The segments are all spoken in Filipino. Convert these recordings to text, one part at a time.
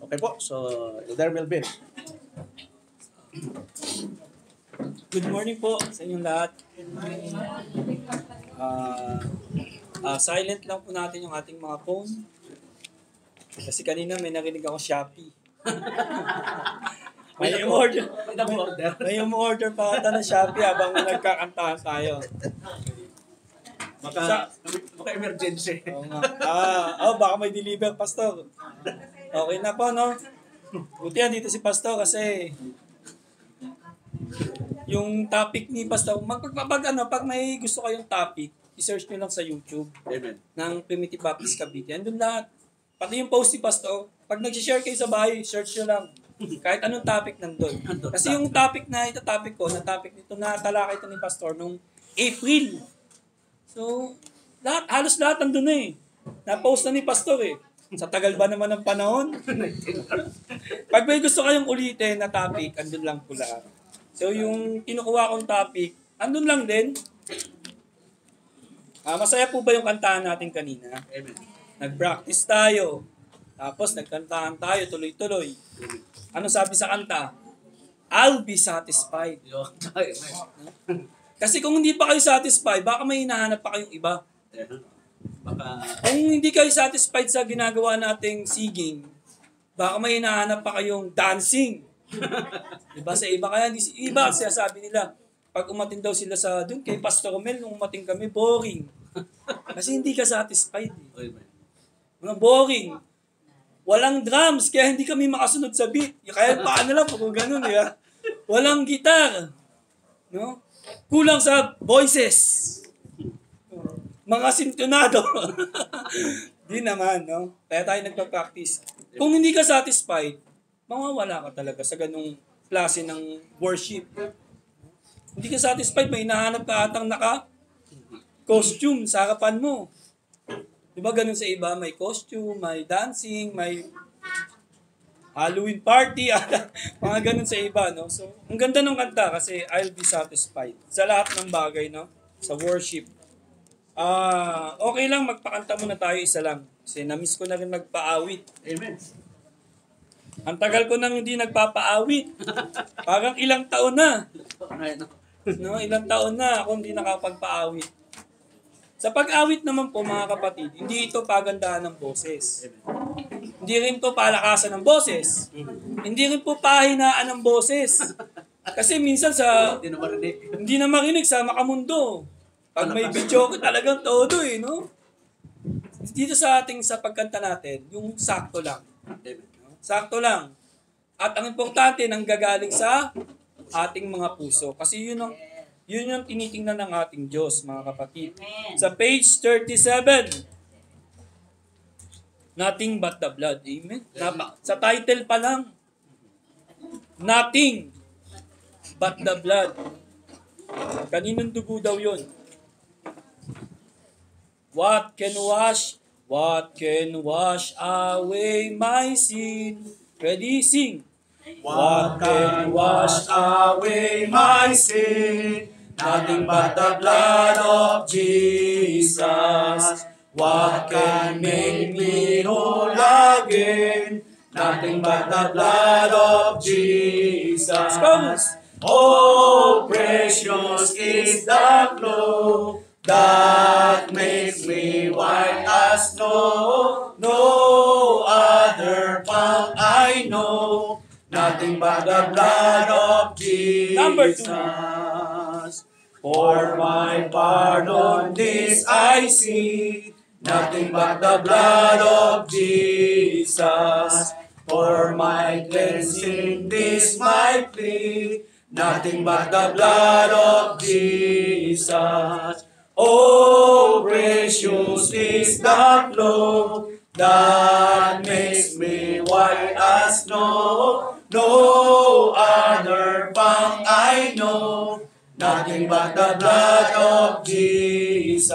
Okay po, so Elder Melvin. Good morning po sa inyong lahat. Silent lang po natin yung ating mga phone. Kasi kanina may narinig ako Shopee. May umorder pa ata ng Shopee habang nagkakantahan tayo. Baka emergency. Oo nga. Baka may deliver, Pastor. Okay na po, no? Buti yan dito si Pastor kasi yung topic ni Pastor, pag may gusto kayong topic, i-search nyo lang sa YouTube. Amen. Ng Primitive Baptist Cavite. Andun lahat. Pati yung post ni Pastor, pag nag-share kayo sa bahay, search nyo lang. Kahit anong topic nandun. Kasi yung topic na ito nito na talakay ito ni Pastor nung April. So, halos lahat nandun na eh. Na-post na ni Pastor eh. Sa tagal ba naman ng panahon? Pag may gusto kayong ulitin na topic, andun lang po lahat. So, yung kinukuha kong topic, andun lang din. Masaya po ba yung kantahan natin kanina? Amen. Nag-practice tayo. Tapos nagkantahan tayo tuloy-tuloy. Ano sabi sa kanta? I'll be satisfied. Kasi kung hindi pa kayo satisfied, baka may hinahanap pa kayong iba. Kung hindi kayo satisfied sa ginagawa nating singing, baka may hinahanap pa kayong dancing. Diba sa iba kaya, iba sabi nila, pag umatin daw sila sa doon kay Pastor Romel, nung umating kami, boring. Kasi hindi ka satisfied. Mga boring. Walang drums, kaya hindi kami makasunod sa beat. Kaya paano lang pag ganun, diba? Walang gitar. No? Kulang sa voices. Mga sintonado. Di naman, no? Kaya tayo nagpa-practice. Kung hindi ka satisfied, mawawala ka talaga sa ganung klase ng worship. Hindi ka satisfied, may hinahanap ka atang naka-costume sa harapan mo. Diba ganun sa iba? May costume, may dancing, may Halloween party, mga ganun sa iba, no? So, ang ganda ng kanta kasi I'll be satisfied sa lahat ng bagay, no? Sa worship. Okay lang, magpakanta muna tayo isa lang. Kasi na-miss ko na rin magpaawit. Amen. Ang tagal ko nang hindi nagpapaawit. Parang ilang taon na. No, ilang taon na ako hindi nakapagpaawit. Sa pag-awit naman po mga kapatid, hindi ito pagandahan ng boses. Hindi rin po palakasan ng boses. Hindi rin po pahinaan ng boses. Kasi minsan hindi na marinig sa makamundo. Pag may video ko talagang todo eh, no? Dito sa pagkanta natin, yung sakto lang. Sakto lang. At ang importante, nanggagaling sa ating mga puso. Kasi yun yung tinitingnan ng ating Diyos, mga kapatid. Sa page 37, Nothing but the blood. Amen? Sa title pa lang, Nothing but the blood. Kaninong dugo daw yun? What can wash away my sin? Ready? Sing. What can wash away my sin? Nothing but the blood of Jesus. What can make me whole again? Nothing but the blood of Jesus. Oh, precious is the flow that makes me white as snow. No other fount I know. Nothing but the blood of Jesus. Number 2. For my pardon this I seek, nothing but the blood of Jesus. For my cleansing this my plea, nothing but the blood of Jesus. Oh, precious is the flow that makes me white as snow. No other fount I know. Nothing but the blood of Jesus.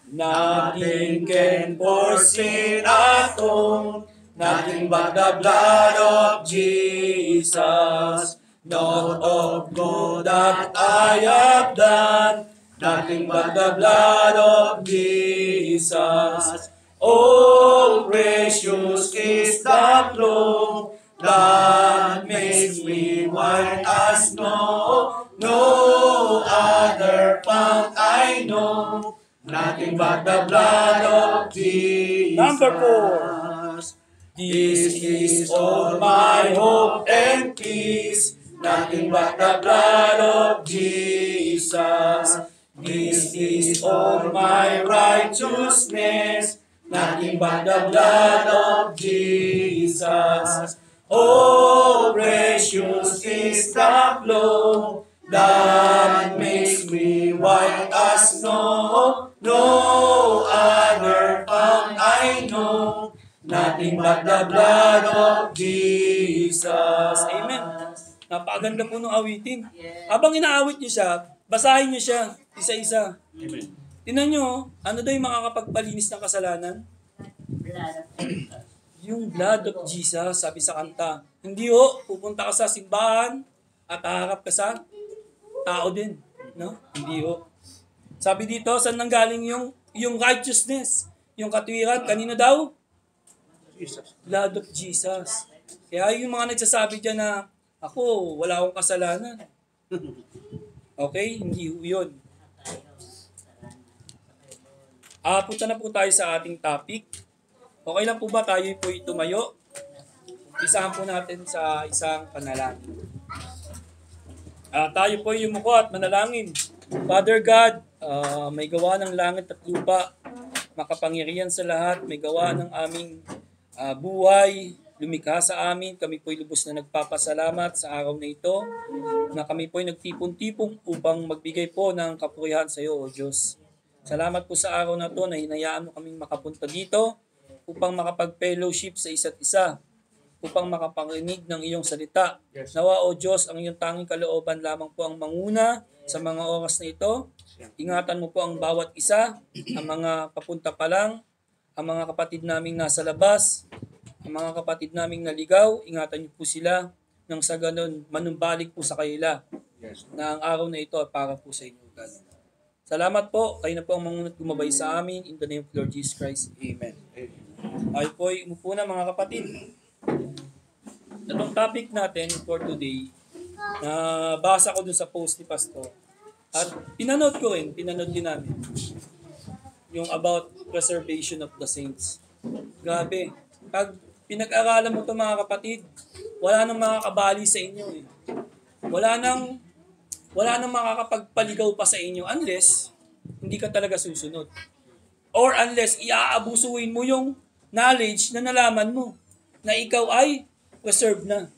Nothing can for sin atone. Nothing but the blood of Jesus. Not of good that I have done. Nothing but the blood of Jesus. Oh, precious is the flow that makes me white as snow. No other fount I know, nothing but the blood of Jesus. Number 4. This is all my hope and peace, nothing but the blood of Jesus. This is all my righteousness, nothing but the blood of Jesus. Oh, precious is the flow that makes me white as snow. No other fount I know, nothing but the blood of Jesus. Amen. Napakaganda po nung awitin. Habang inaawit niyo siya, basahin niyo siya, isa-isa. Amen. Tingnan niyo, ano daw yung makakapagpalinis ng kasalanan? Yung blood of Jesus, sabi sa kanta. Hindi pupunta ka sa simbahan at haharap ka sa tao din. No? Hindi Sabi dito, saan nanggaling yung righteousness? Yung katwiran, kanino daw? Jesus. Blood of Jesus. Kaya yung mga nagsasabi dyan na, ako, wala akong kasalanan. Okay? Hindi yun. Punta na po tayo sa ating topic. Okay lang po ba tayo po tumayo? Isahan po natin sa isang panalangin. Tayo po yumuko at manalangin. Father God, may gawa ng langit at lupa, makapangyarihan sa lahat, may gawa ng aming buhay, lumikha sa amin. Kami po'y lubos na nagpapasalamat sa araw na ito, na kami po'y nagtipon-tipong upang magbigay po ng kapurihan sa iyo, O Diyos. Salamat po sa araw na ito na hinayaan mo kaming makapunta dito upang makapag-fellowship sa isa't isa, upang makaparinig ng iyong salita. Yes. Nawa, O Diyos, ang iyong tanging kalooban lamang po ang manguna sa mga oras na ito. Ingatan mo po ang bawat isa, ang mga papunta pa lang, ang mga kapatid naming nasa labas, ang mga kapatid naming naligaw, ingatan niyo po sila nang sa ganon manumbalik po sa kanila Yes. na ang araw na ito ay para po sa inyo, God. Salamat po, kayo na po ang mangunat gumabay sa amin. In the name of Lord Jesus Christ, Amen. Ay po, umupo na mga kapatid. Itong topic natin for today, basa ko dun sa post ni Pastor. At pinanood din namin. Yung about preservation of the saints. Grabe. Pag pinag-aralan mo ito mga kapatid, wala nang makakabali sa inyo eh. Wala nang makakapagpaligaw pa sa inyo unless hindi ka talaga susunod. Or unless iaabusuin mo yung knowledge na nalaman mo na ikaw ay preserved na.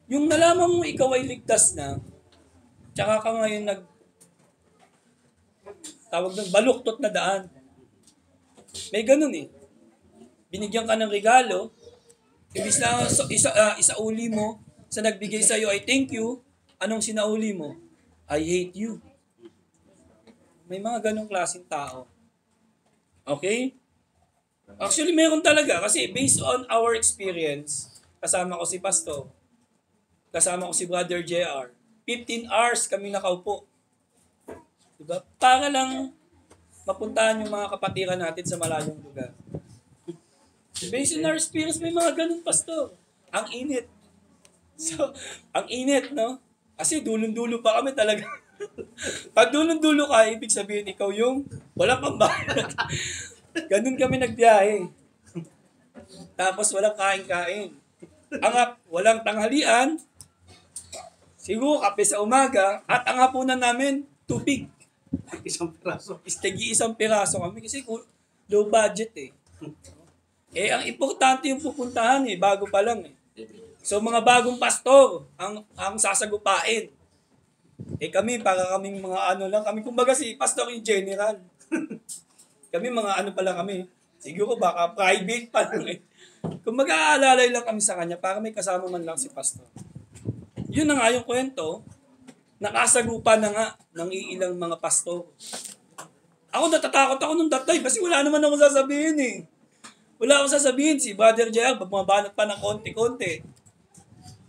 Yung nalaman mo ikaw ay ligtas na, tsaka ka ngayon tawag ng baluktot na daan. May ganun eh. Binigyan ka ng regalo, ibis na isauli mo sa nagbigay sa iyo ay thank you, anong sinauli mo? I hate you. May mga ganong klaseng tao. Okay? Actually, meron talaga kasi based on our experience, kasama ko si Pastor, kasama ko si Brother JR, 15 hours kami nakaupo. Diba? Para lang mapuntahan yung mga kapatiran natin sa malayong lugar. Based on our experience, may mga ganun, Pastor. Ang init. So, ang init, no? Kasi dulong-dulo pa kami talaga. Pag dulong-dulo ka, ibig sabihin ikaw yung walang pambayad. Ganun kami nagbiyahe. Tapos walang kain-kain. Walang tanghalian. Siguro kape sa umaga. At ang hapunan namin, tubig. Isang piraso. Isang piraso kami kasi low budget eh. Ang importante yung pupuntahan bago pa lang eh. So mga bagong pastor ang sasagupain. Kami para kaming mga kami kumbaga si pastor yung general. Kami mga pa lang kami. Siguro baka private pa lang eh. Kung mag-aalalay lang kami sa kanya para may kasama man lang si pastor. Yun na nga yung kwento. Nakasagupa na nga ng iilang mga pastor. Ako natatakot ako nung datay kasi wala naman akong sasabihin eh. Wala akong sasabihin. Si Brother JR, bumabanat pa ng konti-konti.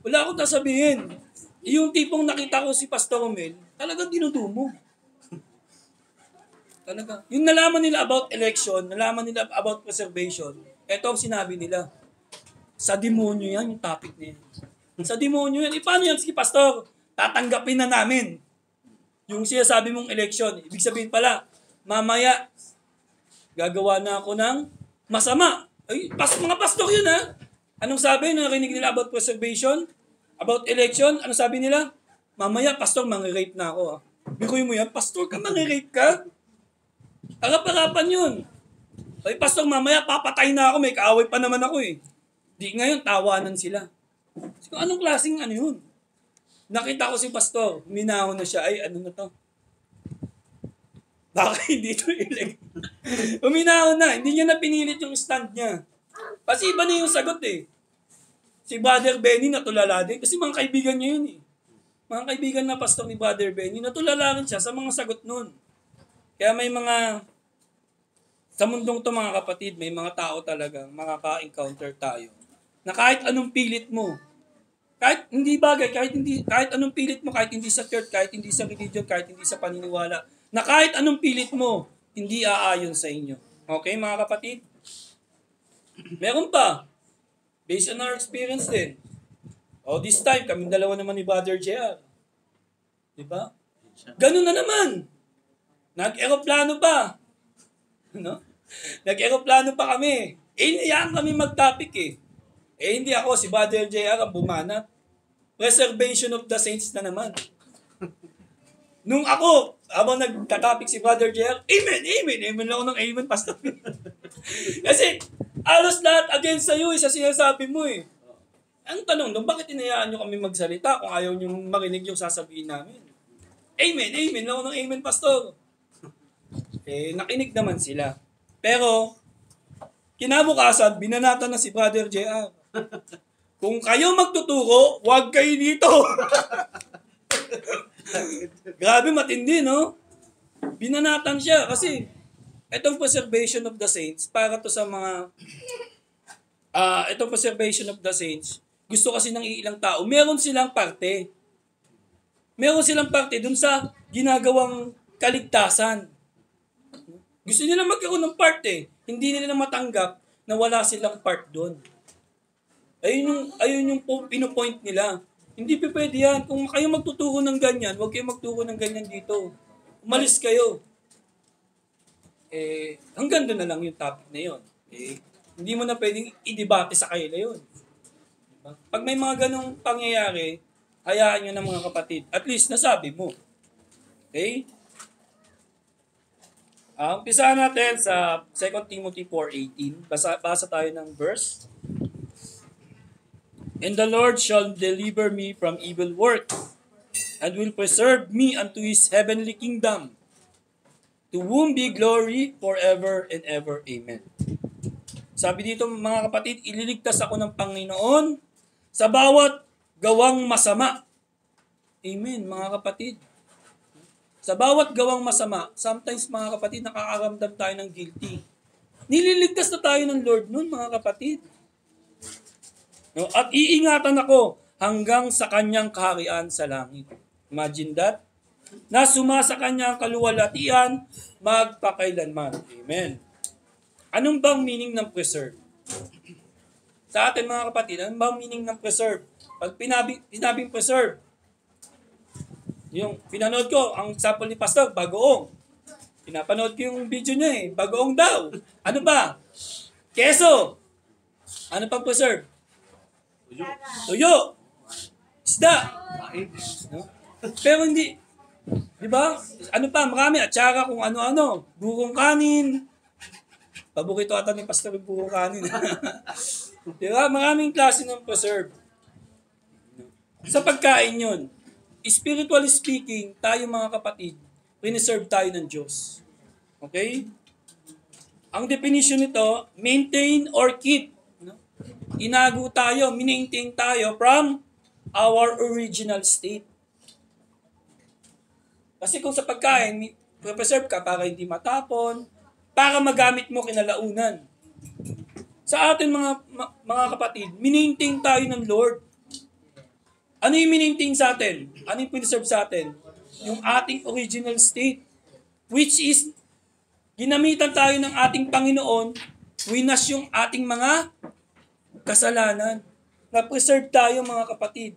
Wala akong sasabihin. Yung tipong nakita ko si Pastor Romel, talagang dinudumo. Talaga. Yung nalaman nila about election, nalaman nila about preservation, ito ang sinabi nila. Sa demonyo yan, yung topic na yan. Sa demonyo yan. Paano yan? Sige, pastor, tatanggapin na namin yung sinasabi mong election. Ibig sabihin pala, mamaya, gagawa na ako ng masama. Ay, mga pastor yun ha. Anong sabi? Narinig nila about preservation? About election? Anong sabi nila? Mamaya, pastor, mangi-rape na ako ha. Bikuin mo yan, pastor ka, mangi-rape ka? Arap-arapan yun. Ay, pastor, mamaya papatay na ako, may kaaway pa naman ako eh. Di ngayon, tawanan sila. So, anong klaseng ano yun? Nakita ko si pastor, minahon na siya, ay ano na to? Baka hindi ito illegal. Uminahon na, hindi niya na pinilit yung stand niya. Kasi iba na yung sagot eh. Si Brother Benny natulala din, kasi mga kaibigan niya yun eh. Mga kaibigan na pastor ni Brother Benny, natulala rin siya sa mga sagot nun. Kaya may mga, sa mundong to mga kapatid, may mga tao talagang makaka-encounter tayo. Na kahit anong pilit mo, kahit hindi bagay, kahit anong pilit mo, kahit hindi sa church, kahit hindi sa religion, kahit hindi sa paniniwala, na kahit anong pilit mo, hindi aayon sa inyo. Okay mga kapatid? Meron pa, based on our experience din. This time, kaming dalawa naman ni Brother JR. Diba? Ganun na naman. Nag-aeroplano pa. No? Nag-aeroplano pa kami. Iniyaan kami mag-topic eh. Hindi ako, si Brother JR ang bumanat. Preservation of the saints na naman. Nung ako, habang nagka-topic si Brother JR, amen, amen, amen lang ako ng amen, pastor. Kasi, alos lahat against sa'yo sa sinasabi mo eh. Ang tanong nung, bakit inayaan nyo kami magsalita kung ayaw nyo marinig yung sasabihin namin? Amen, amen lang ako ng amen, pastor. Nakinig naman sila. Pero, kinabukasan, binanatan na si Brother JR. Kung kayo magtuturo, huwag kayo dito. Grabe, matindi, no? Binanatan siya kasi itong preservation of the saints, para to sa mga, itong preservation of the saints, gusto kasi ng ilang tao, meron silang parte. Meron silang parte dun sa ginagawang kaligtasan. Gusto nila magkaroon ng part eh. Hindi nila matanggap na wala silang part doon. Ayun yung pinopoint nila. Hindi pa pwede yan. Kung kayo magtuturo ng ganyan, huwag kayo magturo ng ganyan dito. Umalis kayo. Hanggang doon na lang yung topic na yun. Hindi mo na pwedeng i-debate sa kanila yun. Diba? Pag may mga ganong pangyayari, hayaan nyo na mga kapatid. At least nasabi mo. Okay? Umpisahan natin sa 2 Timothy 4:18. Basa tayo ng verse. And the Lord shall deliver me from evil work, and will preserve me unto his heavenly kingdom, to whom be glory forever and ever. Amen. Sabi dito mga kapatid, ililigtas ako ng Panginoon sa bawat gawang masama. Amen mga kapatid. Sa bawat gawang masama, sometimes mga kapatid, nakakaramdam tayo ng guilty. Nililigtas na tayo ng Lord nun, mga kapatid. No? At iingatan ako hanggang sa kanyang kaharian sa langit. Imagine that. Na sumasa kanyang kaluwalhatian magpakailanman. Amen. Anong bang meaning ng preserve? Sa atin mga kapatid, anong bang meaning ng preserve? Pag pinabing preserve, yung pinanood ko, ang sample ni Pastor, bagoong. Pinapanood ko yung video niya eh, bagoong daw. Ano ba? Keso. Ano pang preserve? Tuyo. Isda. No? Pero hindi. Di ba? Ano pa? Marami. At saka kung ano-ano. Burong kanin. Paborito ata ni Pastor yung burong kanin. Di ba? Maraming klase ng preserve. Sa pagkain yun. Spiritually speaking, tayo mga kapatid, preserve tayo ng Diyos. Okay? Ang definition nito, maintain or keep. No? Inago tayo, maintain tayo from our original state. Kasi kung sa pagkain, preserve ka para hindi matapon, para magamit mo kinalaunan. Sa atin mga kapatid, maintain tayo ng Lord. Ano yung maintain sa atin? Ano yung preserve sa atin? Yung ating original state, which is Ginamitan tayo ng ating Panginoon, winas yung ating mga kasalanan. Na-preserve tayo mga kapatid.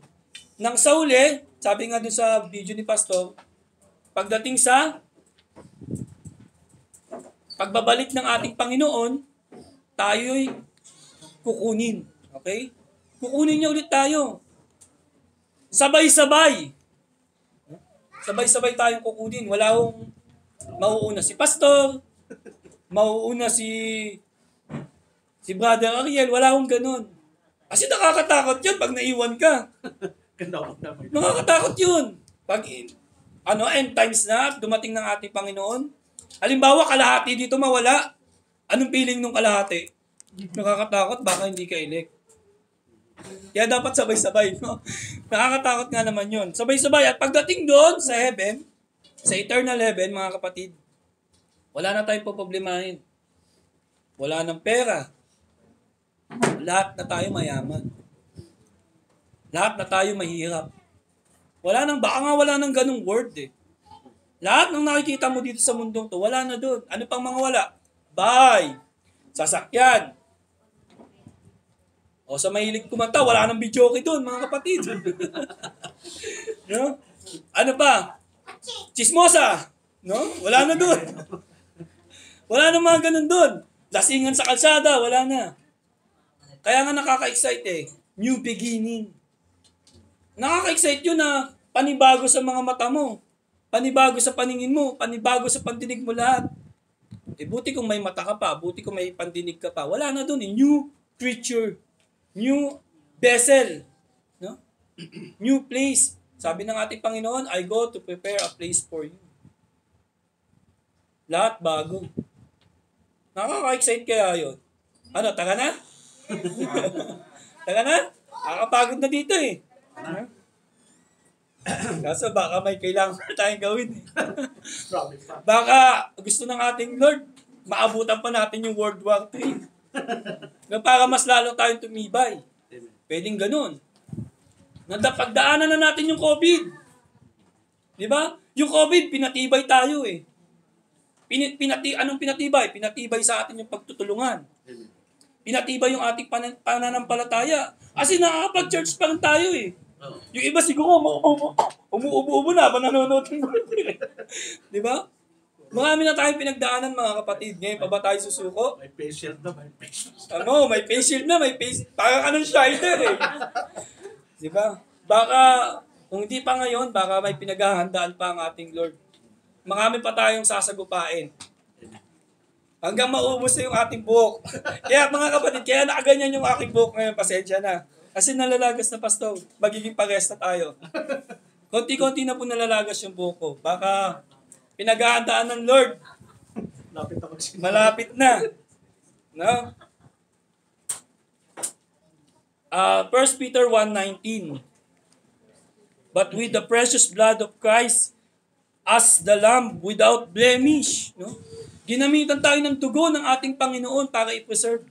Nang sa uli, sabi nga dun sa video ni Pastor, pagdating sa pagbabalik ng ating Panginoon, tayo'y kukunin. Okay? Kukunin niya ulit tayo. Sabay-sabay. Sabay-sabay tayong kukunin. Wala akong mauuna si Pastor, mauuna si Brother Ariel, wala akong ganun. Kasi nakakatakot yun pag naiwan ka. Ganda ako naman. Nakakatakot yun. Pag end times na, dumating ng ating Panginoon. Halimbawa, kalahati dito mawala. Anong feeling nung kalahati? Nakakatakot, baka hindi ka elect. Kaya dapat sabay-sabay, no? Nakakatakot nga naman yun. Sabay-sabay. At pagdating doon sa heaven, sa eternal heaven, mga kapatid, wala na tayong poproblemahin. Wala ng pera. Lahat na tayo mayaman. Lahat na tayo mahirap. Baka nga wala nang ganung word eh. Lahat ng nakikita mo dito sa mundong to, wala na doon. Ano pang mga wala? Bahay, sasakyan. O sa mahilig kumanta, wala nang videoke doon, mga kapatid. No? Ano pa? Chismosa. No? Wala na doon. Wala na mga ganun doon. Lasingan sa kalsada, wala na. Kaya nga nakaka-excite eh. New beginning. Nakaka-excite yun na panibago sa mga mata mo. Panibago sa paningin mo. Panibago sa pandinig mo lahat. Eh, buti kung may mata ka pa. Buti kung may pandinig ka pa. Wala na doon eh. New creature. New vessel. No? New place. Sabi ng ating Panginoon, I go to prepare a place for you. Lahat bago. Nakaka-excite kaya yun. Ano, taga na? Taga na? Nakakapagod na dito eh. Kaso baka may kailangan tayong gawin eh. Baka gusto ng ating Lord, maabutan pa natin yung World War III. Para mas lalo tayong tumibay. Pwedeng ganun. Pagdaanan na natin yung COVID. Di ba? Yung COVID, pinatibay tayo eh. Anong pinatibay? Pinatibay sa atin yung pagtutulungan. Pinatibay yung ating pananampalataya. Kasi nakakapag-church pa rin tayo eh. Yung iba siguro, umuubo na, nanonood ng birthday. Di ba? Marami na tayong pinagdaanan mga kapatid. Ngayon pa ba tayo susuko? May face shield na, may face shield. May face shield na, may face... Parang anong Schneider eh. Di ba? Baka, kung hindi pa ngayon, baka may pinaghahandaan pa ang ating Lord. Marami pa tayong sasagupain. Hanggang maubos na yung ating buhok. Kaya mga kapatid, kaya nakaganyan yung aking buhok ngayon, pasensya na. Kasi nalalagas na Pastor, magiging pares na tayo. Konti-konti na po nalalagas yung buhok ko. Baka pinaghahandaan ng Lord. Malapit na. No? 1 Peter 1:19. But with the precious blood of Christ, as the lamb without blemish. No? Ginamitan tayo ng dugo ng ating Panginoon para i-preserve.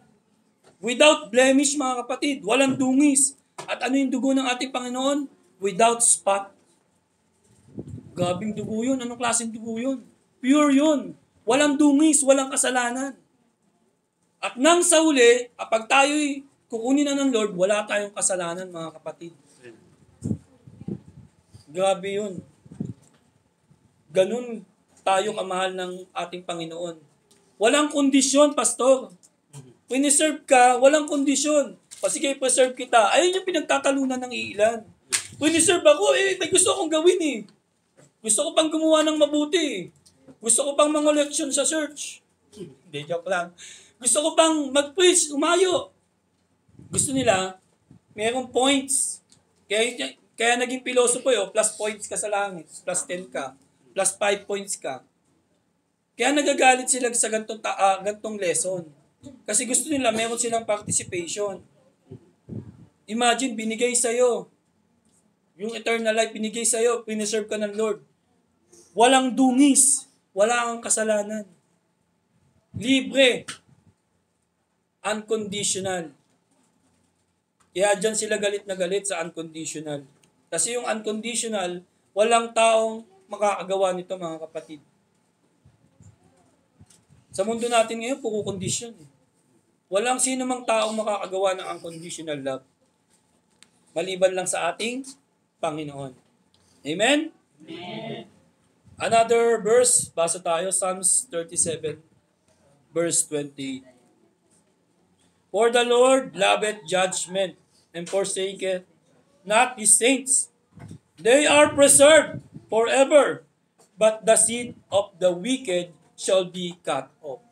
Without blemish, mga kapatid. Walang dungis. At ano yung dugo ng ating Panginoon? Without spot. Grabing dugo yun. Anong klaseng dugo yun? Pure yun. Walang dungis, walang kasalanan. At nang sa uli, kapag tayo'y kukunin na ng Lord, wala tayong kasalanan, mga kapatid. Grabe yun. Ganun tayo kamahal ng ating Panginoon. Walang kondisyon, Pastor. Piniserve ka, walang kondisyon. O sige, preserve kita. Ayun yung pinagtatalunan ng iilan. Piniserve ako, may gusto akong gawin eh. Gusto ko pang gumawa ng mabuti. Gusto ko pang mangoleksyon sa church. Hindi, joke lang. Gusto ko pang mag-preach, umayo. Gusto nila, mayroong points. Kaya naging pilosopo yun, plus points ka sa langit, plus 10 ka, plus 5 points ka. Kaya nagagalit sila sa gantong lesson. Kasi gusto nila, meron silang participation. Imagine, binigay sa'yo. Yung eternal life, binigay sa'yo, piniserve ka ng Lord. Walang dungis. Wala kang kasalanan. Libre. Unconditional. Kaya dyan sila galit na galit sa unconditional. Kasi yung unconditional, walang taong makakagawa nito, mga kapatid. Sa mundo natin ngayon, puro condition. Walang sino mang taong makakagawa ng unconditional love. Maliban lang sa ating Panginoon. Amen? Amen. Another verse, basa tayo, Psalms 37, verse 28. For the Lord loveth judgment, and forsaketh not his saints. They are preserved forever, but the seed of the wicked shall be cut off.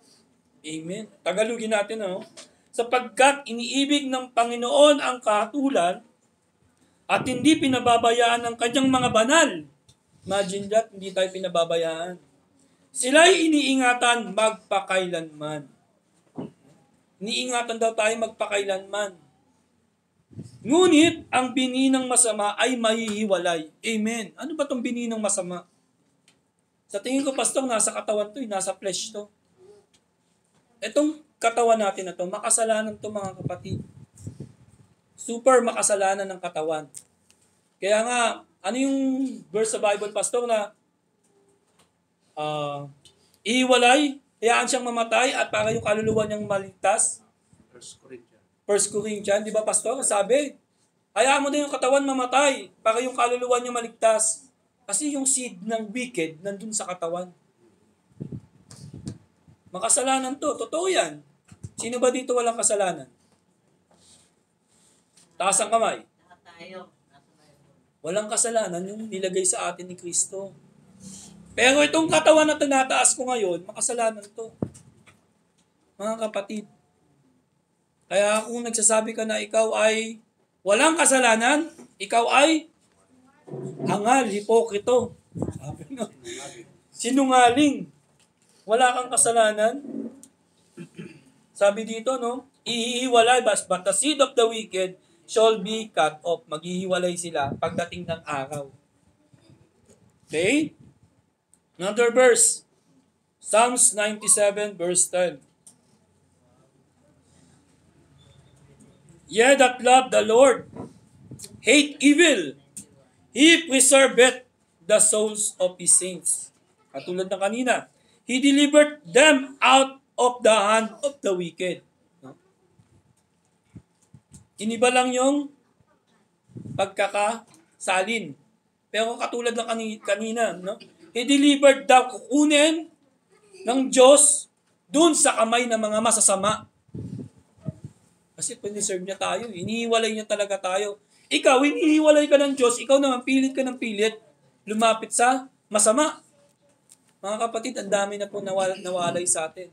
Amen. Tagalogin natin, sapagkat iniibig ng Panginoon ang kahatulan at hindi pinababayaan ng kanyang mga banal. Imagine that, hindi tayo pinababayaan. Sila'y iniingatan magpakailanman. Iniingatan daw tayo magpakailanman. Ngunit ang bininang masama ay mahihiwalay. Amen. Ano ba itong bininang masama? Sa tingin ko, pastor, nasa katawan to, nasa flesh to. Itong katawan natin na to, makasalanan to mga kapatid. Super makasalanan ng katawan. Kaya nga, ano yung verse sa Bible, pastor, na ihiwalay, hayaan siyang mamatay at para yung kaluluwa niyang maligtas? 1 Corinthians. 1 Corinthians, di ba pastor? Sabi, hayaan mo din yung katawan mamatay para yung kaluluwa niya maligtas. Kasi yung seed ng wicked nandun sa katawan. Makasalanan to. Totoo yan. Sino ba dito walang kasalanan? Taas ang kamay. Walang kasalanan yung nilagay sa atin ni Kristo. Pero itong katawan na tinataas ko ngayon, makasalanan to. Mga kapatid. Kaya kung nagsasabi ka na ikaw ay walang kasalanan, ikaw ay hangal, hipokrito. Sabi no. Sinungaling. Wala kang kasalanan. Sabi dito, ihihiwalay, but the seed of the wicked shall be cut off. Maghihiwalay sila pagdating ng araw. Okay? Another verse. Psalms 97, verse 10. Ye that love the Lord, hate evil. He preserveth the souls of his saints. Katulad ng kanina, he delivered them out of the hand of the wicked. Iniba lang yung pagkakasalin. Pero katulad ng kanina, he delivered daw, kukunin ng Diyos dun sa kamay ng mga masasama. Kasi piniserve niya tayo. Inihiwalay niya talaga tayo. Ikaw, inihiwalay ka ng Diyos. Ikaw naman, pilit ka ng pilit. Lumapit sa masama. Mga kapatid, ang dami na po nawalay sa atin.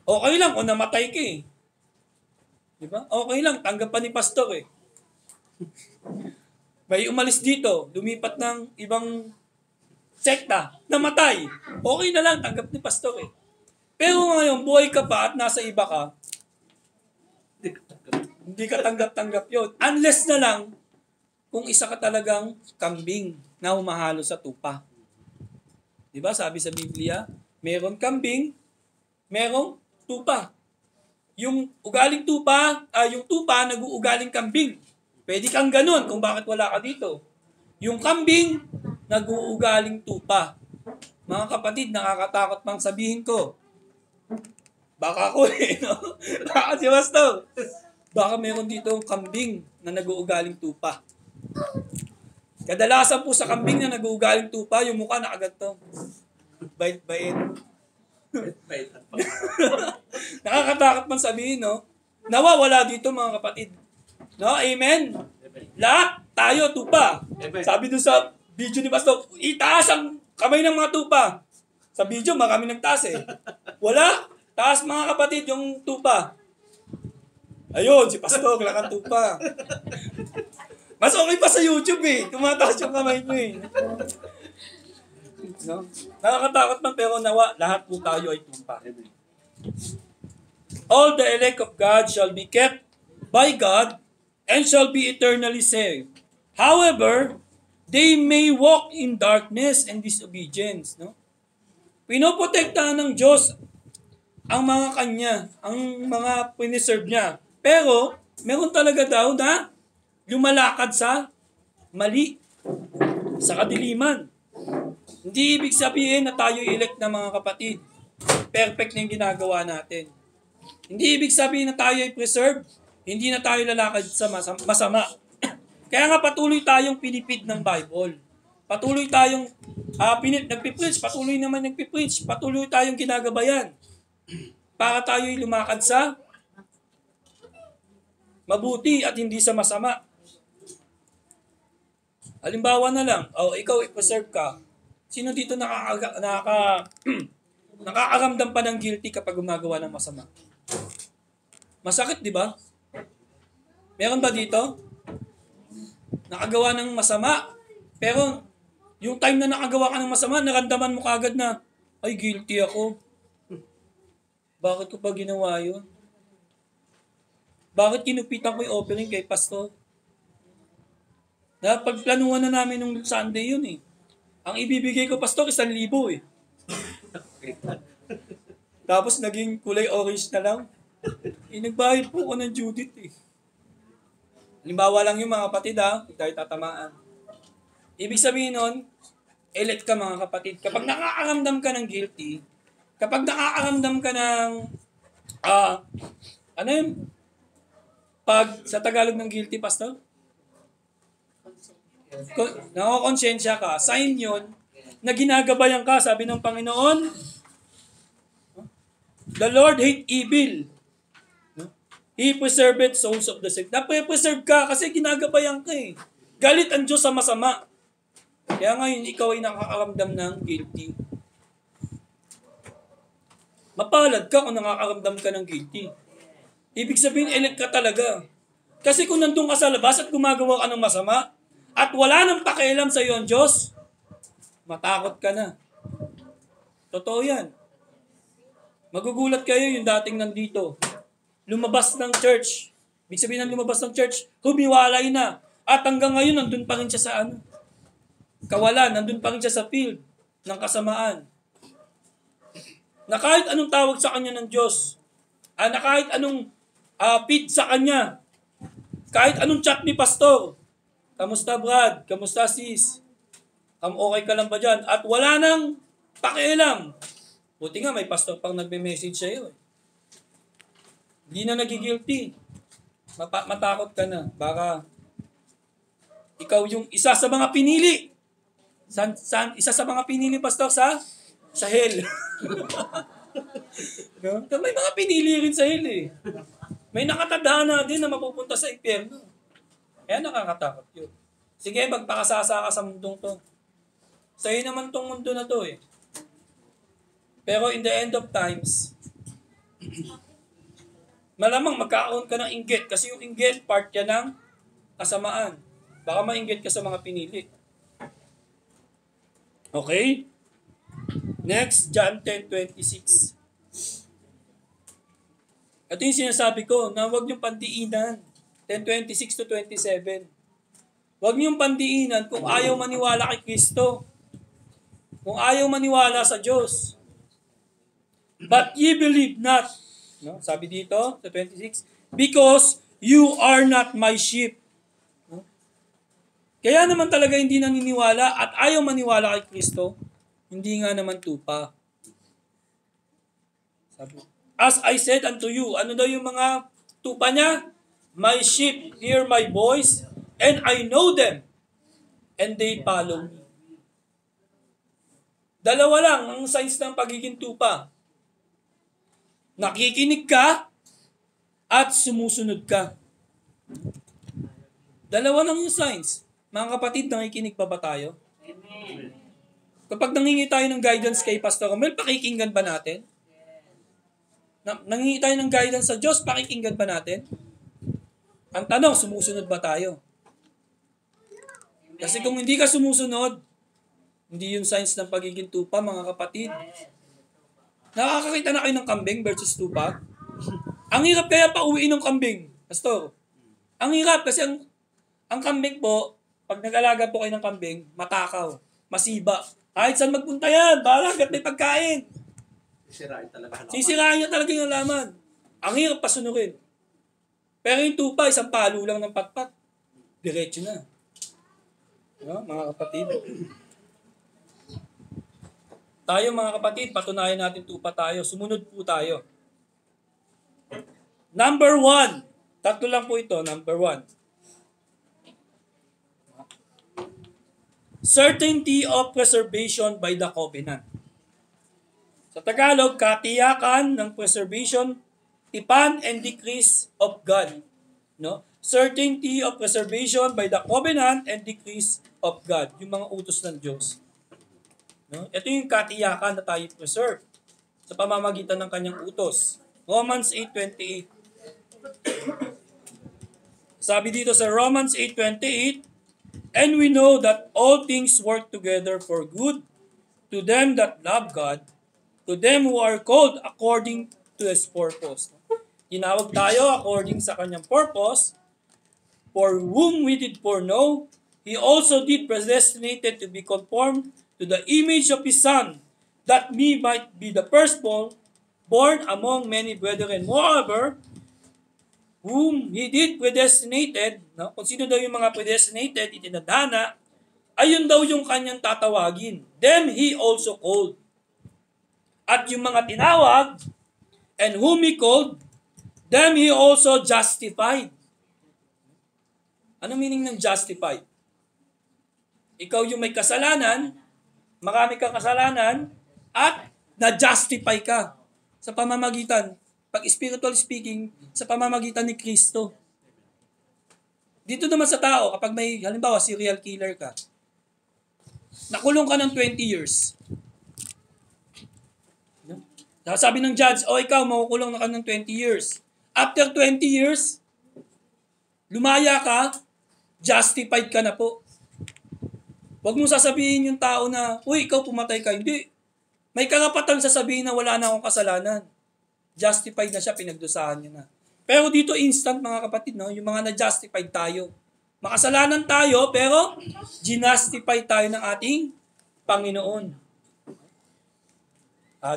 Okay lang kung namatay ka eh. Diba? Okay lang, tanggap pa ni pastor eh. May umalis dito, lumipat ng ibang sekta, namatay. Okay na lang, tanggap ni pastor eh. Pero ngayon, buhay ka pa at nasa iba ka, hindi ka tanggap-tanggap yun. Unless na lang, kung isa ka talagang kambing na humahalo sa tupa. Diba? Sabi sa Biblia, meron kambing, merong tupa. Yung ugaling tupa, yung tupa nag-uugaling kambing. Pwede kang ganun kung bakit wala ka dito. Yung kambing, nag-uugaling tupa. Mga kapatid, nakakatakot pang sabihin ko. Baka ako Baka si Pastor. Baka meron dito kambing na nag-uugaling tupa. Kadalasan po sa kambing na nag-uugaling tupa, yung mukha nakaganto. Bait-bait. Nakakatakot man sabihin, nawawala dito mga kapatid. Amen? Lahat tayo tupa. Sabi dun sa video ni Pastor, itaas ang kamay ng mga tupa. Sa video, marami nagtaas eh. Wala. Taas mga kapatid yung tupa. Ayun, si Pastor, lakang tupa. Mas okay pa sa YouTube eh. Tumataas yung kamay mo eh. Nakakatakot man pero nawa, lahat po tayo ay tupa. All the elect of God shall be kept by God and shall be eternally saved. However, they may walk in darkness and disobedience. Pinoprotektahan ng Diyos ang mga kanya, ang mga piniserve niya. Pero, meron talaga daw na lumalakad sa mali, sa kadiliman. Hindi ibig sabihin na tayo elect na mga kapatid. perfect na yung ginagawa natin. Hindi ibig sabihin na tayo ay preserve, hindi na tayo lalakad sa masama. Kaya nga patuloy tayong pinipid ng Bible. Patuloy tayong nagpipreach, patuloy naman nagpipreach, patuloy tayong ginagabayan para tayo'y lumakad sa mabuti at hindi sa masama. Halimbawa na lang, ikaw i-preserve ka. Sino dito nakakaramdam pa ng guilty kapag gumagawa ng masama? Masakit, di ba? Meron ba dito? Nakagawa ng masama, pero yung time na nakagawa ka ng masama, naramdaman mo kagad na, ay, guilty ako. Bakit ko pa ginawa yun? Bakit kinupitan ko yung offering kay pastor? Pagplanuhan na namin nung Sunday yun eh. Ang ibibigay ko, pastor, 1,000 eh. Tapos naging kulay orange na lang. Nagbayad po ko ng Judith eh. Halimbawa lang yung mga kapatid hindi tayo tatamaan. Ibig sabihin nun, elect ka mga kapatid. Kapag nakakaramdam ka ng guilty, kapag nakakaramdam ka ng, pag sa Tagalog ng guilty, pastor? Nakakonsensya ka, sign yun, na ginagabayan ka, sabi ng Panginoon, the Lord hate evil. He preserved souls of the sick. Nape-preserve ka kasi ginagabayan ka eh. Galit ang Diyos sa masama. Kaya ngayon, ikaw ay nakakaramdam ng guilty. Mapalad ka kung nakakaramdam ka ng guilty. Ibig sabihin, elect ka talaga. Kasi kung nandun ka sa labas at gumagawa ka ng masama, at wala nang pakialam sa iyo ang Diyos, matakot ka na. Totoo yan. Magugulat kayo yung dating nandito. Lumabas ng church. Ibig sabihin ng lumabas ng church, humiwalay na. At hanggang ngayon, nandun pa rin siya sa kawalan, nandun pa rin siya sa field ng kasamaan. Na kahit anong tawag sa kanya ng Diyos, na kahit anong feed sa kanya, kahit anong chat ni pastor, kamusta Brad, kamusta sis, okay ka lang ba dyan? At wala nang pakialam. Buti nga may pastor pang nagme-message sa iyo. Hindi na nagigilty. Matakot ka na. Baka ikaw yung isa sa mga pinili. Isa sa mga pinili, pastor, sa hell. No? May mga pinili rin sa hell eh. May nakatadhana din na mapupunta sa impyerno. Kaya nakakatakot yun. Sige, magpakasasa ka sa mundong to. Sa'yo naman tong mundo na to eh. Pero in the end of times, malamang magkakaroon ka ng inggit kasi yung inggit, part yan ng kasamaan. Baka mainggit ka sa mga pinili. Okay? Next, John 10:26. Ito yung sinasabi ko, na huwag niyong pandiinan. 10:26-27. Huwag niyong pandiinan kung ayaw maniwala kay Kristo. Kung ayaw maniwala sa Diyos. But ye believe not. No? Sabi dito, sa 26, because you are not my sheep. No? Kaya naman talaga hindi naniniwala at ayaw maniwala kay Kristo, hindi nga naman tupa. Sabi, as I said unto you, ano daw yung mga tupa niya? My sheep hear my voice, and I know them, and they follow me. Dalawa lang ang signs ng pagiging tupa. Nakikinig ka at sumusunod ka. Dalawa lang yung signs. Mga kapatid, nakikinig pa ba tayo? Amen. Kapag nangingi tayo ng guidance kay Pastor Romel, pakikinggan ba natin? Nangingi tayo ng guidance sa Diyos, pakikinggan ba natin? Ang tanong, sumusunod ba tayo? Kasi kung hindi ka sumusunod, hindi yung signs ng pagiging tupa, mga kapatid. Nakakakita na kayo ng kambing versus tupa? Ang hirap kaya pa uwiin ng kambing, Pastor. Ang hirap kasi ang kambing po, pag nag-alaga po kayo ng kambing, matakaw, masiba. Kahit saan magpunta yan, bahala hanggat may pagkain. Sisirain niya talaga yung halaman. Ang hirap pasunurin. Pero yung tupa, isang palo lang ng patpat. Diretso na. No, mga kapatid. Tayo mga kapatid, patunayan natin tupa tayo. Sumunod po tayo. Number 1. Tatlo lang po ito. Number 1. Certainty of preservation by the covenant. Sa Tagalog, katiyakan ng preservation, tipan and decrees of God. No? Certainty of preservation by the covenant and decrees of God. Yung mga utos ng Diyos. No? Ito yung katiyakan na tayo preserve sa pamamagitan ng kanyang utos. Romans 8:28. Sabi dito sa Romans 8:28, and we know that all things work together for good to them that love God, to them who are called according to His purpose. Tinawag tayo according sa kanyang purpose, for whom we did foreknow, He also did predestinated to be conformed to the image of His Son, that we might be the firstborn born among many brethren. Moreover, whom He did predestinated, no? Kung sino daw yung mga predestinated, itinadhana, ayun daw yung kanyang tatawagin. Them He also called. At yung mga tinawag, and whom He called, them He also justified. Ano meaning ng justified? Ikaw yung may kasalanan, marami kang kasalanan, at na-justify ka sa pamamagitan, pag spiritual speaking, sa pamamagitan ni Kristo. Dito naman sa tao, kapag may, halimbawa, serial killer ka, nakulong ka ng 20 years. No? Sabi ng judge, ikaw, makukulong na ka ng 20 years. After 20 years, lumaya ka, justified ka na po. Huwag mong sasabihin yung tao na, ikaw pumatay ka. Hindi. May karapatan sasabihin na wala na akong kasalanan. Justified na siya, pinagdusahan niya na. Pero dito instant mga kapatid, no? Yung mga na-justified tayo. Makasalanan tayo, pero ginustify tayo ng ating Panginoon.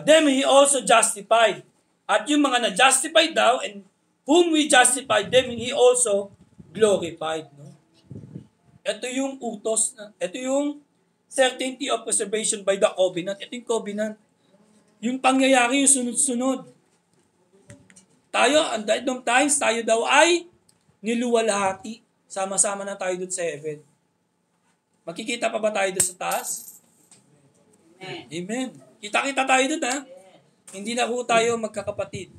Them He also justified. At yung mga na-justified daw, and whom we justified, them He also glorified. No? Ito yung utos, ito yung certainty of preservation by the covenant. Ito yung covenant. Yung pangyayari, yung sunod-sunod. Tayo, ang daidong times, tayo daw ay niluwalhati. Sama-sama na tayo doon sa heaven. Makikita pa ba tayo doon sa taas? Amen. Amen. Kita-kita tayo doon, ha? Hindi na ho tayo magkakapatid.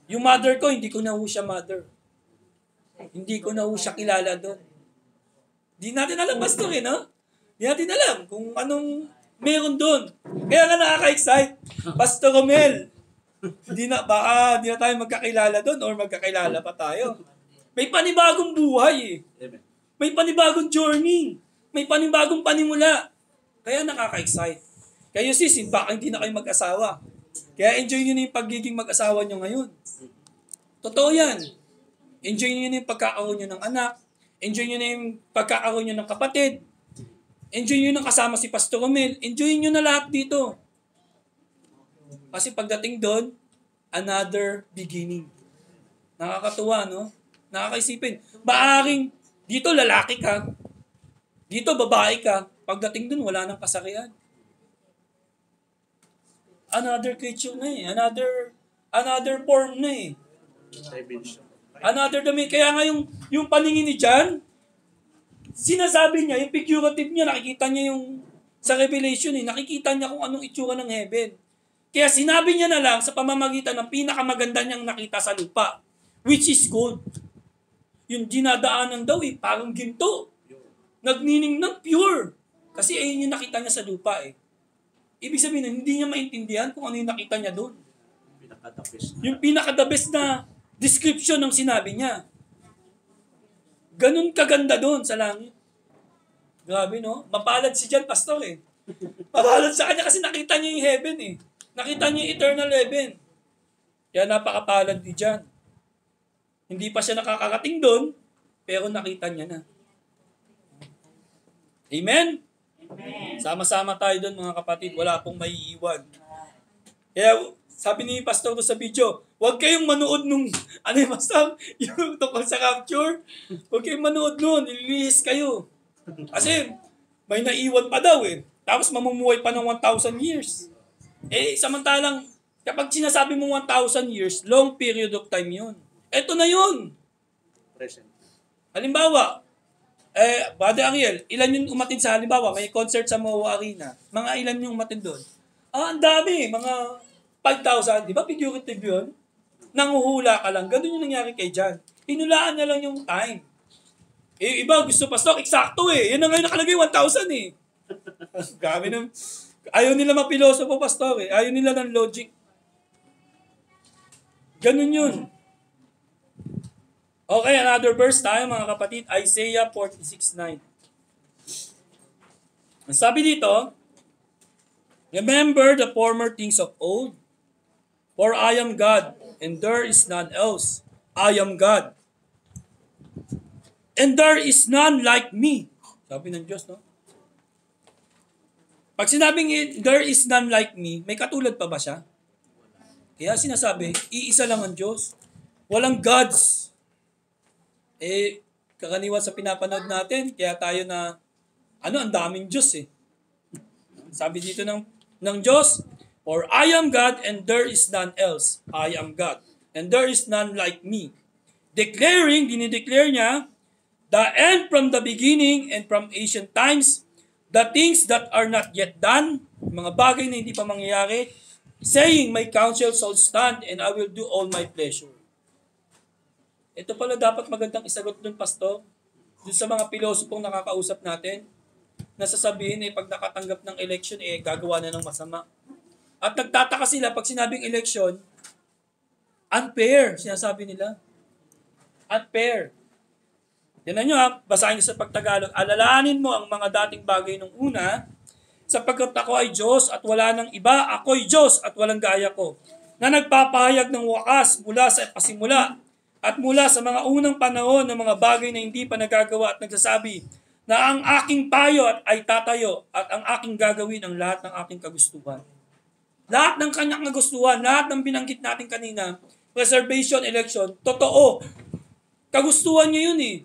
Yung mother ko, hindi ko na ho siya mother. Hindi ko na ho siya kilala doon. Di natin alam, pastor, no? Di natin alam kung anong meron doon. Kaya nga nakaka-excite. Pastor Romel, baka di na tayo magkakilala doon or magkakilala pa tayo. May panibagong buhay eh. May panibagong journey. May panibagong panimula. Kaya nakaka-excite. Kayo sis, baka hindi na kayo mag-asawa. Kaya enjoy nyo na yung pagiging mag-asawa nyo ngayon. Totoo yan. Enjoy nyo na yung pagkakaroon nyo ng anak. Enjoy nyo na yung pagkakaroon nyo ng kapatid. Enjoy nyo na kasama si Pastor Romel. Enjoy nyo na lahat dito. Kasi pagdating doon, another beginning. Nakakatuwa, no? Nakakaisipin. Maaring dito lalaki ka. Dito babae ka. Pagdating doon, wala nang kasarian. Another creature na eh. Another form na eh. Another domain. Kaya nga yung paningin ni John, sinasabi niya, yung figurative niya, nakikita niya yung sa Revelation eh, nakikita niya kung anong itsura ng heaven. Kaya sinabi niya na lang sa pamamagitan ng pinakamaganda niyang nakita sa lupa, which is gold. Yung dinadaanan daw eh, parang ginto. Nagnining ng pure. Kasi ayun yung nakita niya sa lupa eh. Ibig sabihin, hindi niya maintindihan kung ano yung nakita niya doon. Yung pinaka-the best na description ng sinabi niya. Ganun kaganda doon sa langit. Grabe, no? Mapalad si John, pastor eh. Mapalad sa kanya kasi nakita niya yung heaven eh. Nakita niya yung eternal heaven. Kaya napakapalad ni John. Hindi pa siya nakakarating doon, pero nakita niya na. Amen? Amen. Sama-sama tayo doon mga kapatid. Wala pong maiiwan. Kaya sabi ni pastor doon sa video, huwag kayong manood nung, ano yung pastor? Yung tungkol sa rapture. Huwag kayong manood nun. Ililihis kayo. Kasi may naiwan pa daw eh. Tapos mamumuhay pa ng 1,000 years. Eh, samantalang, kapag sinasabi mo 1,000 years, long period of time yun. Eto na yun. Present. Halimbawa, Brother Ariel, ilan yung umatin sa halimbawa, may concert sa MOA Arena. Mga ilan yung umatin doon? Ang dami, mga 5,000. Di ba figurative yun? Nanguhula ka lang. Ganun yung nangyari kay John. Hinulaan na lang yung time. Eh, iba, gusto pastor, eksakto eh. Yan na ngayon nakalagay, 1,000 eh. Grabe nang... Ayaw nila mapilosopo, pastor eh. Ayaw nila ng logic. Ganun yun. Okay, another verse tayo mga kapatid. Isaiah 46:9. Ang sabi dito, remember the former things of old, for I am God, and there is none else. I am God. And there is none like me. Sabi ng Diyos, no? Pag sinabing there is none like me, may katulad pa ba siya? Kaya sinasabi, iisa lang ang Diyos. Walang gods. Eh, kakaniwan sa pinapanood natin, kaya tayo na, ang daming Diyos eh. Sabi dito ng Diyos, for I am God and there is none else. I am God and there is none like me. Declaring, dinideclare niya, the end from the beginning and from ancient times, the things that are not yet done, mga bagay na hindi pa mangyayari, saying, my counsel shall stand and I will do all my pleasure. Ito pala dapat magandang isagot dun, pastor. Dun sa mga pilosopong nakakausap natin, nasasabihin pag nakatanggap ng election, gagawa na ng masama. At nagtataka sila pag sinabing election, unfair, sinasabi nila. Unfair. Yan nyo basahin nyo sa pagtagalog. Alalahanin mo ang mga dating bagay nung una, sapagkat ako ay Diyos at wala nang iba, ako'y Diyos at walang gaya ko, na nagpapahayag ng wakas mula sa pasimula, at mula sa mga unang panahon ng mga bagay na hindi pa nagagawa at nagsasabi na ang aking payo ay tatayo at ang aking gagawin ang lahat ng aking kagustuhan. Lahat ng kanyang kagustuhan, lahat ng binanggit natin kanina, reservation, election, totoo. Kagustuhan niya yun eh.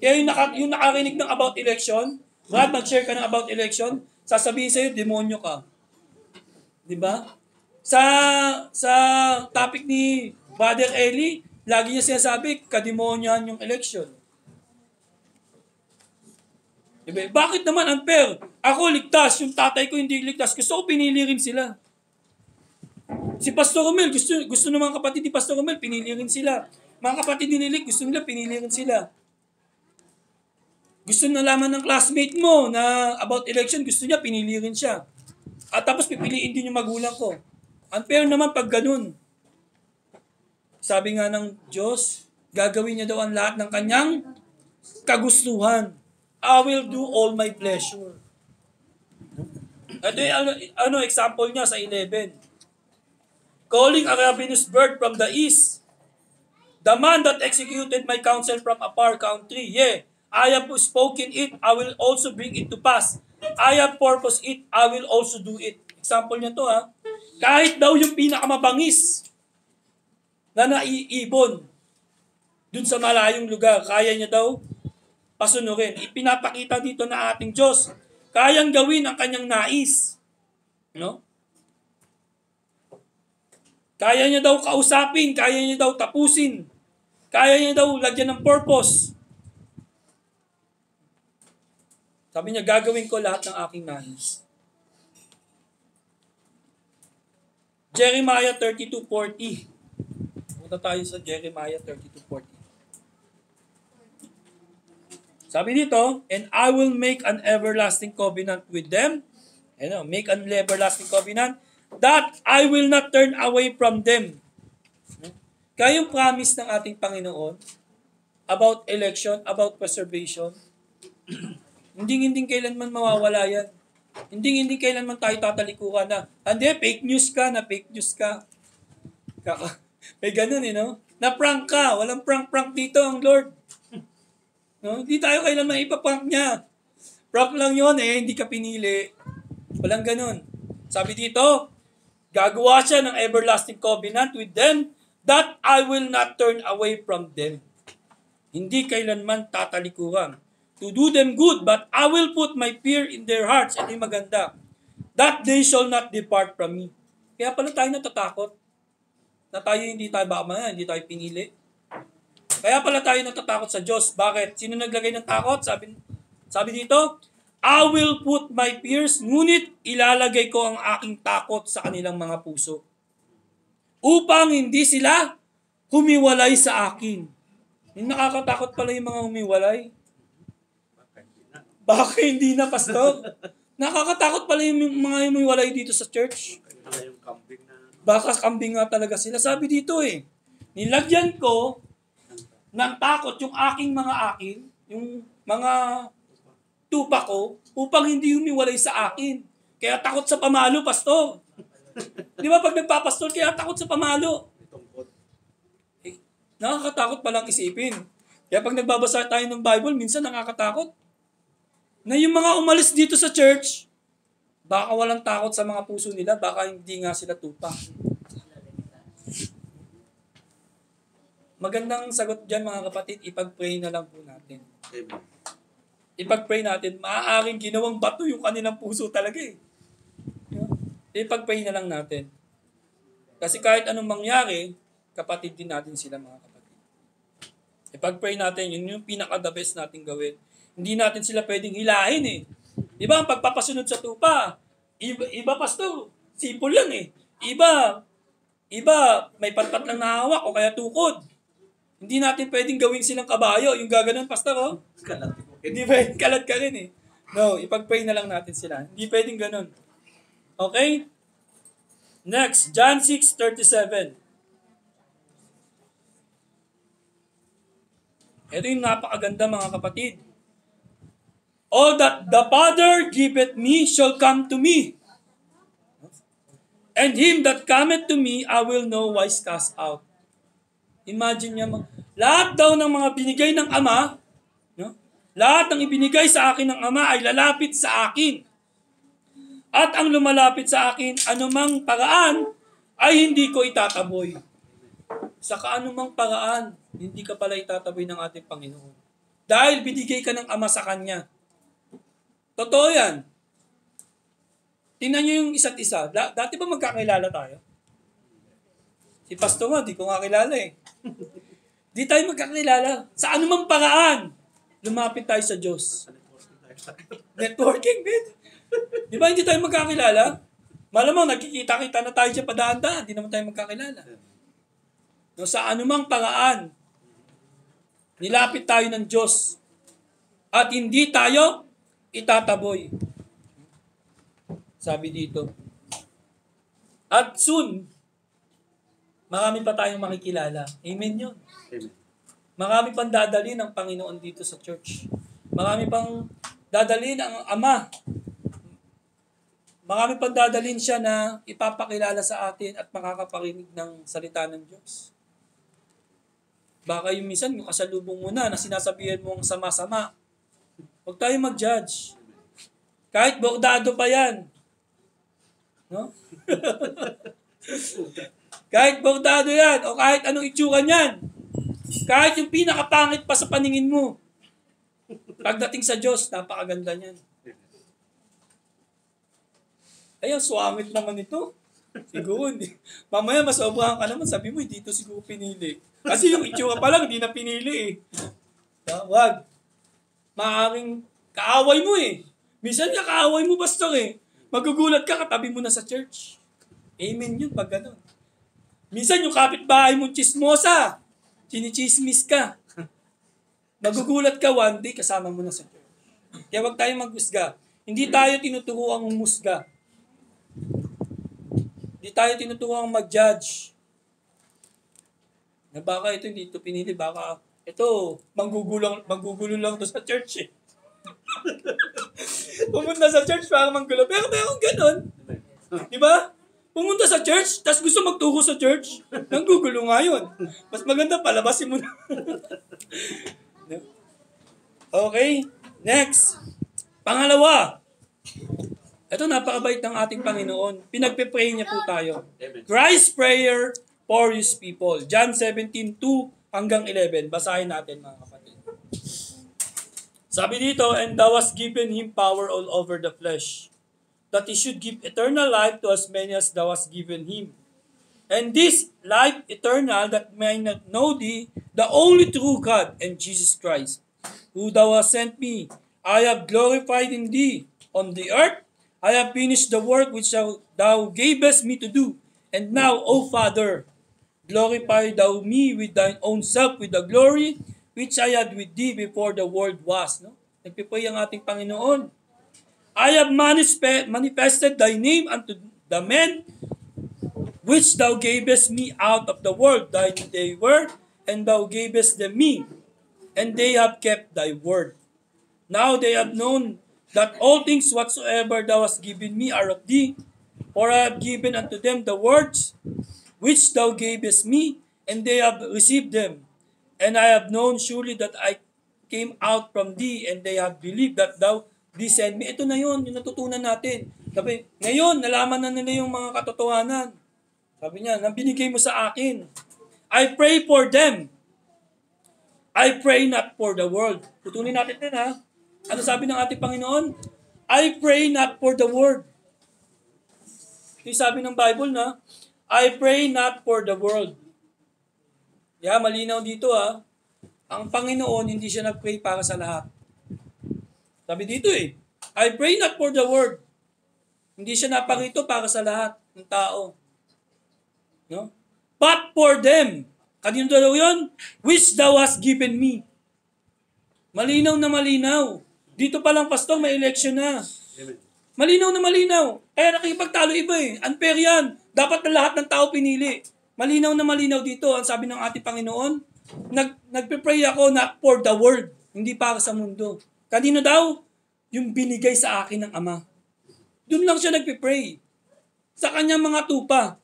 Kaya yung nakarinig ng about election, lahat mag-share ka ng about election, sasabihin sa'yo, demonyo ka. Diba? Sa topic ni Brother Eli, lagi niya sinasabi, kademonyahan yung election. Diba? Bakit naman unfair? Ako ligtas, yung tatay ko hindi ligtas. Gusto ko pinili rin sila. Si Pastor Romel, gusto ng mga kapatid ni Pastor Romel, pinili rin sila. Mga kapatid ni Lilik, gusto nila, pinili rin sila. Gusto nalaman ng classmate mo na about election, gusto niya, pinili rin siya. At tapos pipiliin din yung magulang ko. Unfair naman pag ganun. Sabi nga ng Diyos, gagawin niya daw ang lahat ng kanyang kagustuhan. I will do all my pleasure. Ano example niya sa 11? Calling a ravenous bird from the east, the man that executed my counsel from a far country, yea, I have spoken it, I will also bring it to pass. I have purposed it, I will also do it. Example niya to Kahit daw yung pinakamabangis na naiibon dun sa malayong lugar, kaya niya daw pasunurin. Ipinapakita dito na ating Diyos, kayang gawin ang kanyang nais. No? Kaya niya daw kausapin, kaya niya daw tapusin, kaya niya daw lagyan ng purpose. Sabi niya, gagawin ko lahat ng aking nais. Jeremiah 32:40. Punta tayo sa Jeremiah 32:40. Sabi dito, and I will make an everlasting covenant with them. Make an everlasting covenant that I will not turn away from them. Kaya yung promise ng ating Panginoon about election, about preservation, hindi kailanman mawawala yan. Hindi kailanman tayo tatalikuran na, hindi, fake news ka. May ganun no? Na-prank ka. Walang prank dito ang Lord. No? Hindi tayo kailanman ipaprank niya. Prank lang yun hindi ka pinili. Walang ganun. Sabi dito, gagawa siya ng everlasting covenant with them that I will not turn away from them. Hindi kailanman tatalikuran. To do them good, but I will put my fear in their hearts. Ito yung maganda. that they shall not depart from me. Kaya pala tayo natatakot. Na tayo hindi tayo hindi tayo pinili. Kaya pala tayo natatakot sa Diyos. Bakit? Sino naglagay ng takot? Sabi dito, I will put my fears, ngunit ilalagay ko ang aking takot sa kanilang mga puso. Upang hindi sila humiwalay sa akin. Yung nakakatakot pala yung mga humiwalay. Baka hindi na, pastor. Nakakatakot pala yung mga humiwalay dito sa church. Baka kambing nga talaga sila. Sabi dito nilagyan ko ng takot yung aking mga yung mga tupa ko, upang hindi humiwalay sa akin. Kaya takot sa pamalo, pastor. Di ba pag nagpapastor, kaya takot sa pamalo? Nakakatakot palang isipin. Kaya pag nagbabasa tayo ng Bible, minsan nakakatakot. Na yung mga umalis dito sa church, baka walang takot sa mga puso nila, baka hindi nga sila tupa. Magandang sagot dyan mga kapatid, ipag-pray na lang po natin. Ipag-pray natin, maaaring ginawang bato yung kanilang puso talaga Ipag-pray na lang natin. Kasi kahit anong mangyari, kapatid din natin sila mga kapatid. Ipag-pray natin, yun yung pinaka-the best natin gawin. Hindi natin sila pwedeng hilahin Di ba, ang pagpapasunod sa tupa, iba pastor, simple lang Iba, may patpat lang na hawak o kaya tukod. Hindi natin pwedeng gawin silang kabayo, yung gaganon pastor Hindi pwedeng kalat ka rin No, ipag-pray na lang natin sila. Hindi pwedeng ganon. Okay? Next, John 6:37. Ito yung napakaganda mga kapatid. All that the Father giveth me shall come to me. And him that cometh to me, I will no wise cast out. Imagine niya, lahat daw ng mga binigay ng Ama, lahat ng ibinigay sa akin ng Ama ay lalapit sa akin. At ang lumalapit sa akin, anumang paraan, ay hindi ko itataboy. Sa kaanumang paraan, hindi ka pala itataboy ng ating Panginoon. Dahil binigay ka ng Ama sa Kanya. Totoo yan. Tingnan nyo yung isa't isa. Dati ba magkakilala tayo? Si Pastor nga, di ko nga kilala Di tayo magkakilala. Sa anumang paraan, lumapit tayo sa Diyos. Networking, bit. Di ba hindi tayo magkakilala? Malamang nagkikita-kita na tayo siya padaan-daan. Di naman tayo magkakilala. No, sa anumang paraan, nilapit tayo ng Diyos. At hindi tayo itataboy. Sabi dito. At soon, marami pa tayong makikilala. Amen yun. Amen. Marami pang dadalhin ng Panginoon dito sa church. Marami pang dadalhin ang Ama. Marami pang dadalhin siya na ipapakilala sa atin at makakaparinig ng salita ng Diyos. Baka yung minsan, yung kasalubong mo na sinasabihan mo ang sama-sama. Huwag tayo mag-judge. Kahit bordado pa yan. No? Kahit bordado yan, o kahit anong itsura niyan. Kahit yung pinakapangit pa sa paningin mo. Pagdating sa Diyos, napakaganda niyan. Ayun, swamit naman ito. Siguro, hindi. Mamaya masobrahan ka naman, sabi mo, dito siguro pinili. Kasi yung itsura pa lang, hindi na pinili Wag. Maaring kaaway mo Minsan nga kaaway mo, pastor Magugulat ka, katabi mo na sa church. Amen yun, pag gano'n. Minsan yung kapitbahay mong chismosa, chinichismis ka. Magugulat ka one day, kasama mo na sa church. Kaya wag tayong maghusga. Hindi tayo tinuturuang humusga. Hindi tayo tinuturuang mag-judge. Na baka ito hindi ito pinili, baka ito, manggugulo lang to sa church Pumunta sa church para manggulo. Pero ganun. Di ba? Pumunta sa church, tapos gusto magturo sa church, nanggugulo nga yun. Mas maganda, palabasin mo na. Okay, next. Pangalawa. Ito, napakabait ng ating Panginoon. Pinagpe-pray niya po tayo. Christ's prayer for His people. John 17:2 hanggang 11. Basahin natin mga kapatid. Sabi dito, and thou hast given Him power all over the flesh, that he should give eternal life to as many as thou hast given him. And this life eternal, that may not know thee, the only true God, and Jesus Christ, who thou hast sent me. I have glorified in thee on the earth. I have finished the work which thou gavest me to do. And now, O Father, glorify thou me with thine own self, with the glory which I had with thee before the world was. No? Nagpipray ang ating Panginoon. I have manifested thy name unto the men which thou gavest me out of the world. Thine they were, and thou gavest them me, and they have kept thy word. Now they have known that all things whatsoever thou hast given me are of thee, for I have given unto them the words which thou gavest me, and they have received them. And I have known surely that I came out from thee, and they have believed that thou didst send me. Ito na yun, yung natutunan natin. Sabi, ngayon, nalaman na nila yung mga katotohanan. Sabi niya, na binigay mo sa akin. I pray for them. I pray not for the world. Tutunin natin din ha. Ano sabi ng ating Panginoon? I pray not for the world. Yung sabi ng Bible na, I pray not for the world. Yeah, malinaw dito ha. Ang Panginoon, hindi siya nag-pray para sa lahat. Sabi dito I pray not for the world. Hindi siya naparito para sa lahat ng tao. No? But for them. Kanino daw yun? Which thou hast given me. Malinaw na malinaw. Dito pa lang, pastor, may election na. Malinaw na malinaw. Kaya nakikipagtalo iba Unfair yan. Dapat na lahat ng tao pinili. Malinaw na malinaw dito. Ang sabi ng ating Panginoon, nagpe-pray ako not for the world. Hindi para sa mundo. Kanino daw? Yung binigay sa akin ng Ama. Doon lang siya nagpe-pray. Sa kanyang mga tupa.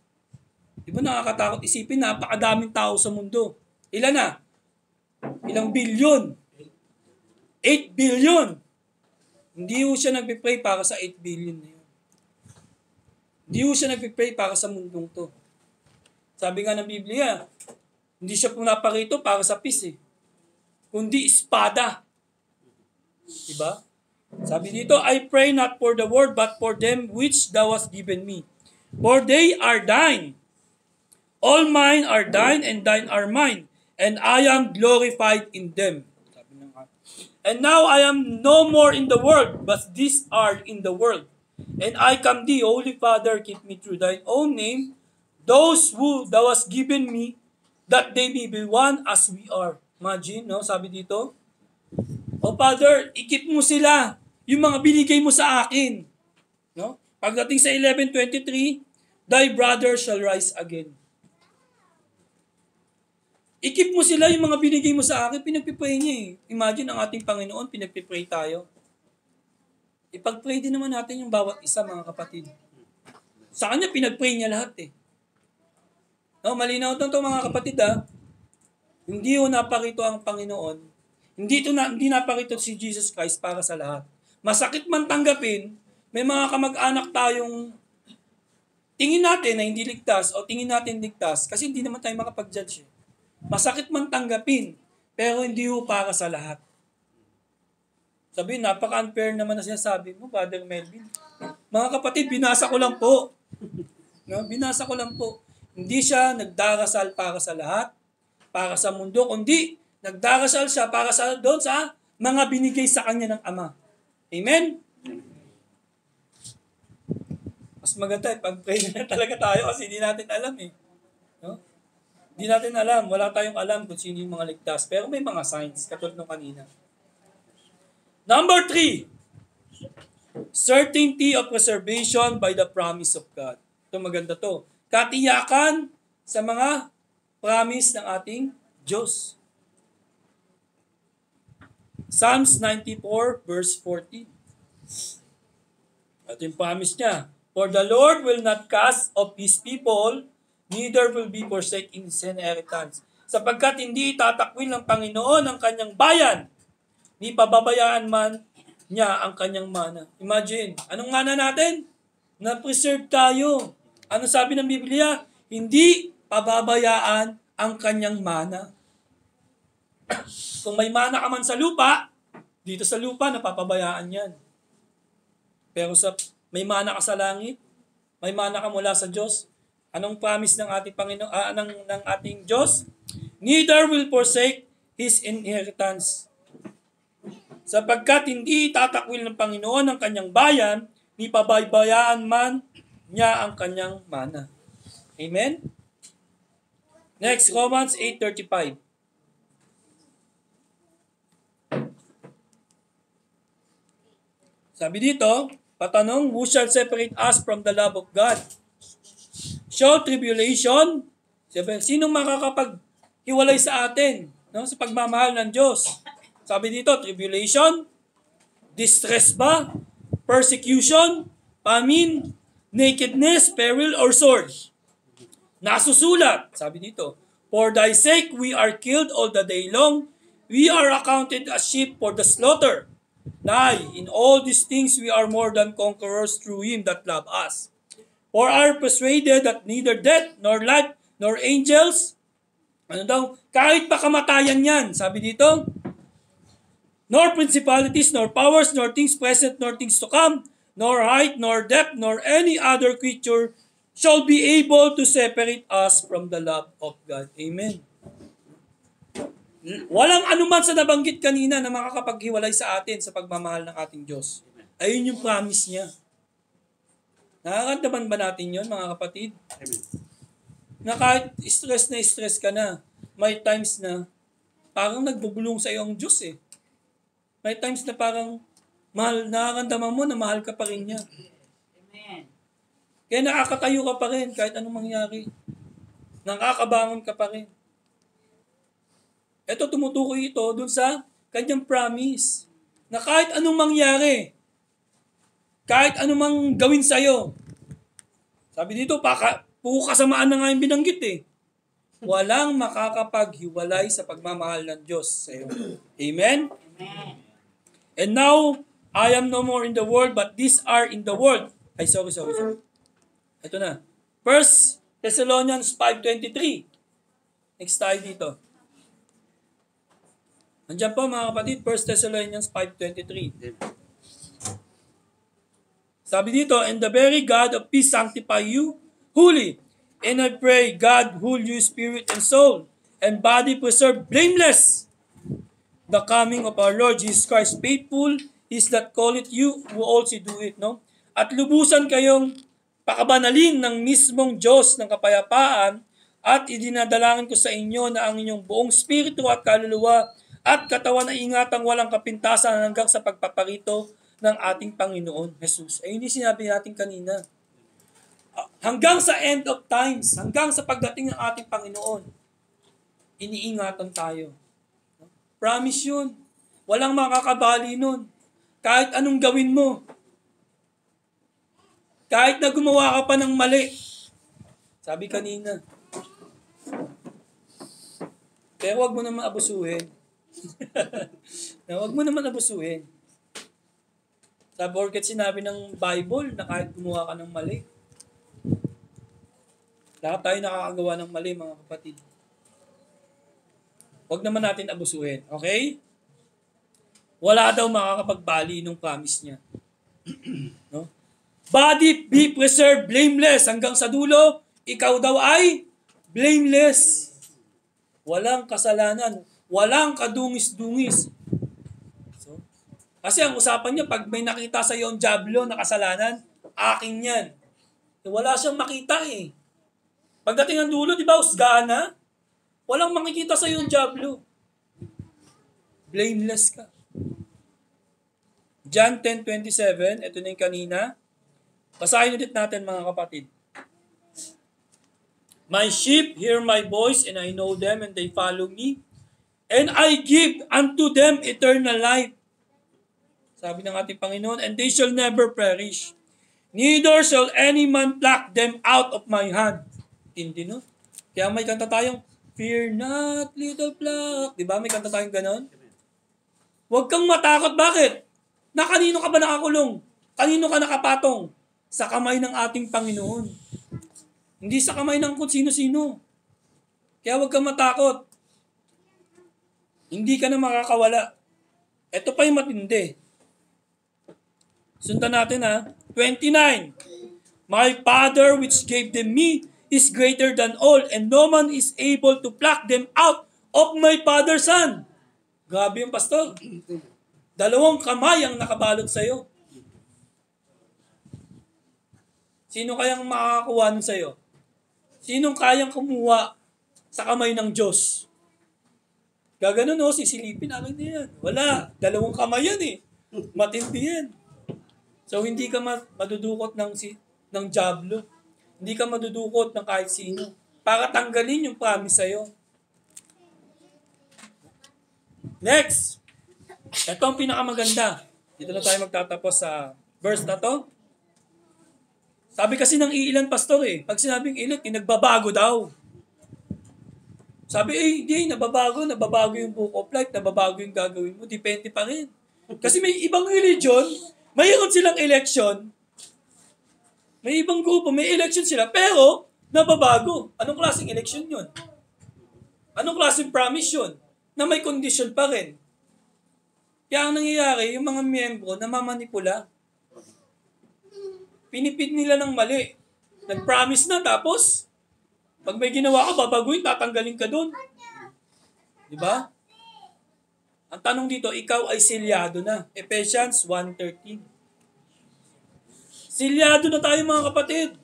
Di ba nakakatakot isipin, napakadaming tao sa mundo. Ilan na? Ilang bilyon? 8 billion. Hindi ho siya nagpe-pray para sa 8 billion na yun. Hindi ho siya nagpe-pray para sa mundong to. Sabi nga ng Biblia, hindi siya punaparito para sa peace kundi espada. Diba? Sabi dito, I pray not for the world, but for them which thou hast given me. For they are thine. All mine are thine, and thine are mine, and I am glorified in them. Sabi ng and now I am no more in the world, but these are in the world. And I come thee, Holy Father, keep me through thine own name, those who thou hast given me, that they may be one as we are. Imagine, no? Sabi dito, O Father, ikip mo sila, yung mga binigay mo sa akin. No? Pagdating sa 11:23, thy brother shall rise again. Ikip mo sila, yung mga binigay mo sa akin, pinagpipray niya Imagine ang ating Panginoon, pinagpipray tayo. Ipag-pray din naman natin yung bawat isa, mga kapatid. Sa kanya, pinag-pray niya lahat No, malinaw ito mga kapatid Hindi naparito ang Panginoon. Hindi naparito si Jesus Christ para sa lahat. Masakit man tanggapin, may mga kamag-anak tayong tingin natin na hindi ligtas o tingin natin ligtas kasi hindi naman tayo makapag-judge Masakit man tanggapin, pero hindi para sa lahat. Sabi, napaka-unfair naman na sinasabi mo, Father Melvin. Mga kapatid, binasa ko lang po. No? Binasa ko lang po. Hindi siya nagdarasal para sa lahat, para sa mundo, kundi nagdarasal siya para sa doon sa mga binigay sa kanya ng Ama. Amen? Mas maganda, pag-pray na talaga tayo kasi hindi natin alam No? Hindi natin alam, wala tayong alam kung sino yung mga ligtas. Pero may mga signs, katulad nung kanina. Number 3, certainty of preservation by the promise of God. Ito maganda to. Katiyakan sa mga promise ng ating Diyos. Psalms 94 verse 14. Ito yung promise niya. For the Lord will not cast off His people, neither will be forsake in His inheritance. Sapagkat hindi itatakwil ng Panginoon ang kanyang bayan, ni pababayaan man niya ang kanyang mana. Imagine, anong mana natin? Na-preserve tayo. Ano sabi ng Biblia? Hindi pababayaan ang kanyang mana. Kung may mana ka man sa lupa, dito sa lupa, napapabayaan yan. Pero sa May mana ka sa langit? May mana ka mula sa Diyos? Anong promise ng ating Panginoon, ng ating Diyos? Neither will forsake His inheritance. Sapagkat hindi tatakwil ng Panginoon ang kanyang bayan, ni pabaybayaan man niya ang kanyang mana. Amen? Next, Romans 8:35. Sabi dito, patanong, who shall separate us from the love of God? Shall tribulation? Sino makakapaghiwalay sa atin, no, sa pagmamahal ng Diyos? Sabi dito, tribulation, distress ba, persecution, famine, nakedness, peril, or sword? Nasusulat, sabi dito, for thy sake we are killed all the day long, we are accounted as sheep for the slaughter. Nay, in all these things we are more than conquerors through Him that love us. For are persuaded that neither death, nor life, nor angels, kahit pa kamatayan yan, sabi dito, nor principalities, nor powers, nor things present, nor things to come, nor height, nor depth, nor any other creature shall be able to separate us from the love of God. Amen. Walang anuman sa nabanggit kanina na makakapaghiwalay sa atin sa pagmamahal ng ating Diyos. Ayun yung promise niya. Nakakataban ba natin yun, mga kapatid? Amen. Na kahit stress ka na, may times na parang nagbubulong sa iyo ang Diyos eh. May times na parang nakakandama mo na mahal ka pa rin niya. Amen. Kaya nakakatayo ka pa rin kahit anong mangyari. Nakakabangon ka pa rin. Ito, tumutukoy ito dun sa kanyang promise na kahit anong mangyari, kahit anong gawin sa'yo, sabi dito, puro kasamaan na nga yung binanggit eh. Walang makakapaghiwalay sa pagmamahal ng Diyos sa'yo. Amen? Amen. And now, I am no more in the world, but these are in the world. Ay, sorry. Ito na. 1 Thessalonians 5:23. Next tayo dito. Nandiyan po mga kapatid, 1 Thessalonians 5:23. Sabi dito, and the very God of peace sanctify you wholly. And I pray, God, who you spirit and soul and body preserve blameless the coming of our Lord Jesus Christ. Faithful is that calleth you who also do it. No? At lubusan kayong pakabanalin ng mismong Diyos ng kapayapaan at idinadalangin ko sa inyo na ang inyong buong spirito at kaluluwa at katawan ay ingatang walang kapintasan hanggang sa pagpaparito ng ating Panginoon Jesus. Ayun yung sinabi natin kanina. Hanggang sa end of times, hanggang sa pagdating ng ating Panginoon, iniingatan tayo. Promise yun. Walang makakabali nun. Kahit anong gawin mo. Kahit na gumawa ka pa ng mali. Sabi kanina. Pero wag mo naman abusuhin. Huwag mo naman abusuhin. Sabi, porket sinabi ng Bible na kahit gumawa ka ng mali. Lahat tayo nakakagawa ng mali, mga kapatid. Huwag naman natin abusuhin. Okay? Wala daw makakapagbali nung promise niya. No? Body be preserved blameless. Hanggang sa dulo, ikaw daw ay blameless. Walang kasalanan. Walang kadungis-dungis. So, kasi ang usapan niya, pag may nakita sa iyo ang diablo na kasalanan, akin yan. Wala siyang makita eh. Pagdating ng dulo, di ba, usgahan na? Walang makikita sa iyo ang diablo. Blameless ka. John 10:27, ito na yung kanina. Basahin ulit natin mga kapatid. My sheep hear my voice and I know them and they follow me. And I give unto them eternal life. Sabi ng ating Panginoon, and they shall never perish. Neither shall any man pluck them out of my hand. Hindi, no? Kaya may kanta tayong, fear not, little flock. Diba? May kanta tayong ganon. Huwag kang matakot. Bakit? Na kanino ka ba nakakulong? Kanino ka nakapatong? Sa kamay ng ating Panginoon. Hindi sa kamay ng kung sino-sino. Kaya huwag kang matakot. Hindi ka na makakawala. Ito pa yung matindi. Sundan natin ha. 29. My Father which gave them me is greater than all, and no man is able to pluck them out of my Father's hand. Grabe yung pastor. 2 kamay ang nakabalot sa'yo. Sino kayang makakakuha nun sa'yo? Sinong kayang kumuha sa kamay ng Diyos? Gaganon o, sisilipin namin yan. Wala. 2 kamay yan eh. Matindi yan. So, hindi ka madudukot ng diablo. Hindi ka madudukot ng kahit sino. Para tanggalin yung promise sa'yo. Next. Ito ang pinakamaganda. Dito na tayo magtatapos sa verse na to. Sabi kasi ng iilan pastor eh. Pag sinabing ilan, nagbabago daw. Sabi, hindi, nababago yung book of life, nababago yung gagawin mo, depende pa rin. Kasi may ibang religion, mayroon silang election, may ibang grupo, may election sila, pero nababago. Anong klaseng election yun? Anong klaseng promise yun? Na may condition pa rin. Kaya ang nangyayari, yung mga miyembro namamanipula. Pinipid nila ng mali. Nag-promise na, tapos, pag may ginawa ka, babaguhin, tatanggalin ka dun. Diba? Ang tanong dito, ikaw ay silyado na. Ephesians 1:13. Silyado na tayo mga kapatid.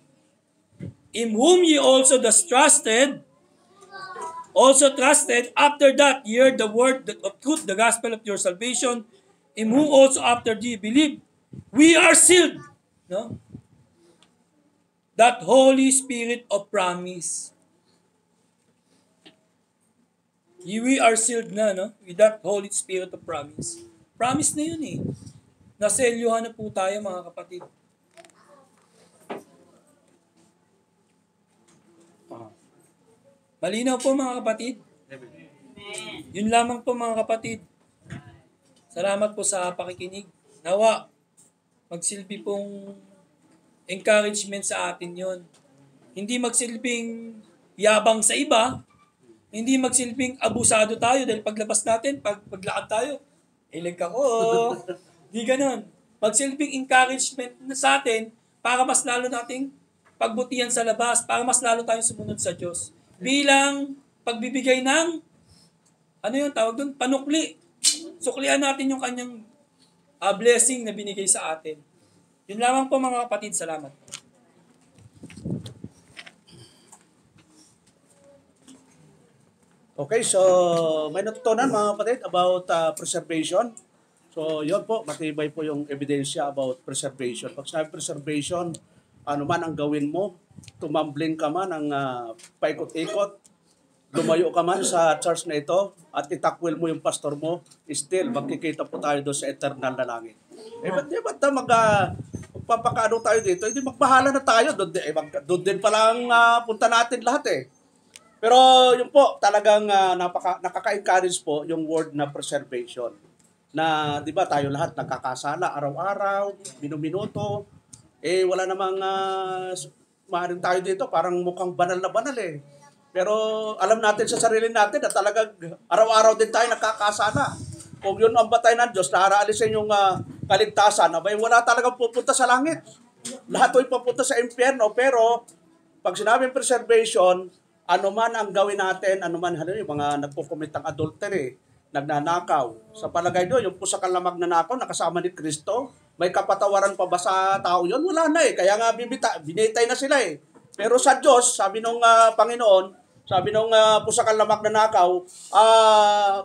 In whom ye also trusted, after that ye heard the word of truth, the gospel of your salvation, in whom also after ye believe, we are sealed. No? That Holy Spirit of promise. We are sealed na, no? With that Holy Spirit of promise. Promise na yun eh. Naselyuhan na po tayo mga kapatid. Malinaw po mga kapatid. Yun lamang po mga kapatid. Salamat po sa pakikinig. Nawa, magsilbi pong encouragement sa atin yon. Hindi magsilbing yabang sa iba, hindi magsilbing abusado tayo dahil paglabas natin, paglakad tayo, ilig ako. Di ganun. Magsilbing encouragement na sa atin para mas lalo nating pagbutihan sa labas, para mas lalo tayong sumunod sa Diyos. Bilang pagbibigay ng, ano yun, tawag doon, panukli. Suklian natin yung kanyang blessing na binigay sa atin. Yun lamang po mga kapatid, salamat. Okay, so may natutunan mga kapatid about preservation. So yun po, matibay po yung ebidensya about preservation. Pag sinabi preservation, ano man ang gawin mo, tumambling ka man ng paikot-ikot, lumayo ka man sa church na ito, at itakwil mo yung pastor mo, still, magkikita po tayo doon sa eternal na langit. Di ba't magpapakaano tayo dito? Hindi, magbahala na tayo. Doon din palang punta natin lahat eh. Pero yun po, talagang nakaka-encourage po yung word na preservation. Na, di ba, tayo lahat nagkakasala araw-araw, minuminuto. Wala namang maaaring tayo dito, parang mukhang banal na banal eh. Pero alam natin sa sarili natin na talagang araw-araw din tayo nakakasala. Kung yun ang batay ng Diyos, naaraalisin yung kaligtasan, abay wala talagang pupunta sa langit. Lahat ay papunta sa impyerno. Pero pag sinabing preservation, ano man ang gawin natin, ano man yung mga nagpo-commit ng adultery, nagnanakaw. Sa palagay nyo, yung pusakal na magnanakaw, nakasama ni Kristo, may kapatawaran pa ba sa tao yun? Wala na eh. Kaya nga binitay na sila eh. Pero sa Diyos, sabi nung Panginoon, sabi nung pusakal na magnanakaw,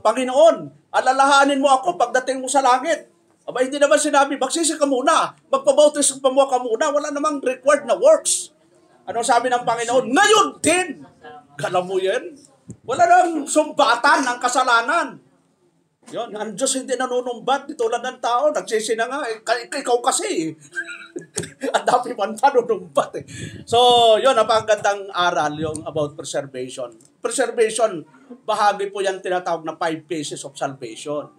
Panginoon, alalahanin mo ako pagdating mo sa langit. Aba, hindi naman sinabi, magsisi ka muna, magpabautis ka muna, wala namang required na works. Ano sabi ng Panginoon? Ngayon din! Kala mo yan? Wala nang sumbatan ng kasalanan. Yun, ang Diyos hindi nanunumbat, di tulad ng tao, nagsisi na nga, ikaw kasi. Ang dami man nanunumbat eh. So, yun, napakagandang aral yung about preservation. Preservation, bahagi po yan tinatawag na 5 phases of salvation.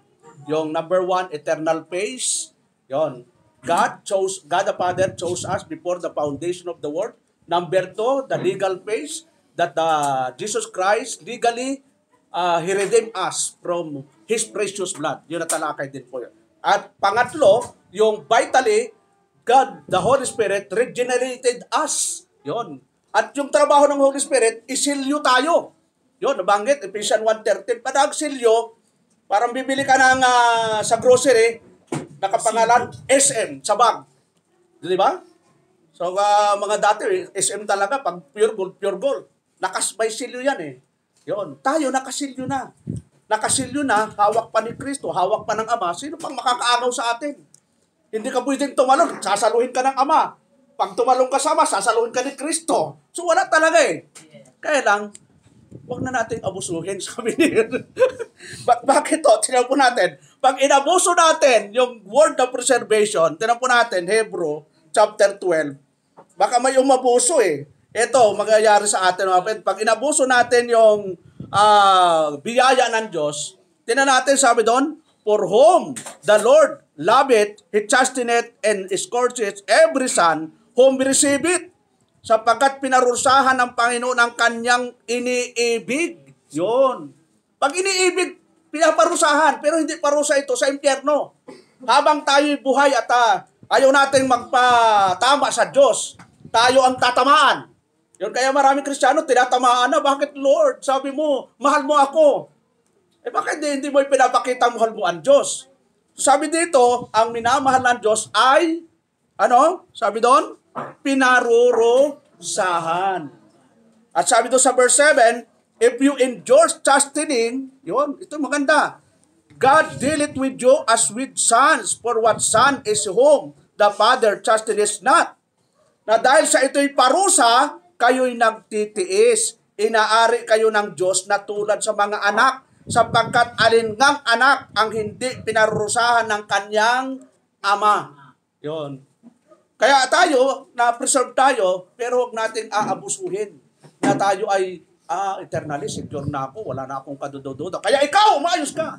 Yung number 1, eternal phase. Yun, God the Father chose us before the foundation of the world. Number 2, the legal phase, that Jesus Christ legally He redeemed us from His precious blood. Yun natalakay din po yun. At pangatlo, yung vitally, God, the Holy Spirit, regenerated us. Yon. At yung trabaho ng Holy Spirit, isilyo tayo. Yon, nabanggit, Ephesians 1:13. Pag nagsilyo, parang bibili ka ng sa grocery, nakapangalan SM sa bag. Di ba? So, mga dati, SM talaga, pag pure gold, pure gold. May silyo yan eh. Yon. Tayo, nakasilyo na. Nakasilyo na, hawak pa ni Kristo, hawak pa ng Ama. Sino pang makakaagaw sa atin? Hindi ka pwedeng tumalon, sasaluhin ka ng Ama. Pag tumalon ka sa Ama, sasaluhin ka ni Kristo. So, wala talaga eh. Kaya lang, huwag na natin abusuhin, sabi niya. Bakit to? Tinan po natin. Pag inabuso natin yung word of preservation, tinan po natin, Hebrew, chapter 12, baka may umabuso eh. Ito, magyayari sa atin, mga friend. Pag inabuso natin yung biyaya ng Diyos, tinan natin, sabi doon, for whom the Lord loveth, He chasteneth and scourgeth every son whom He receiveth, sapagkat pinarusahan ng Panginoon ang kanyang iniibig. Yun. Pag iniibig, pinaparusahan, pero hindi parusa ito sa impyerno. Habang tayo'y buhay at ayaw nating magpatama sa Diyos, tayo ang tatamaan. Yun, kaya maraming Kristiyano, tinatamaan na. Bakit, Lord? Sabi mo, mahal mo ako. Eh, bakit hindi mo pinapakita mahal mo ang Diyos? Sabi dito, ang minamahal ng Diyos ay, ano? Sabi doon, pinarurusahan. At sabi doon sa verse 7, if you endure chastening, yun, ito maganda. God dealeth with you as with sons, for what son is whom the Father chasteneth not. Na dahil sa ito'y parusa, kayo'y nagtitiis. Inaari kayo ng Diyos na tulad sa mga anak, sapagkat alingang anak ang hindi pinarurusahan ng kanyang ama. Yun. Kaya tayo, na-preserve tayo, pero huwag nating aabusuhin na tayo ay, eternally secure na ako, wala na akong kadudududa. Kaya ikaw, maayos ka.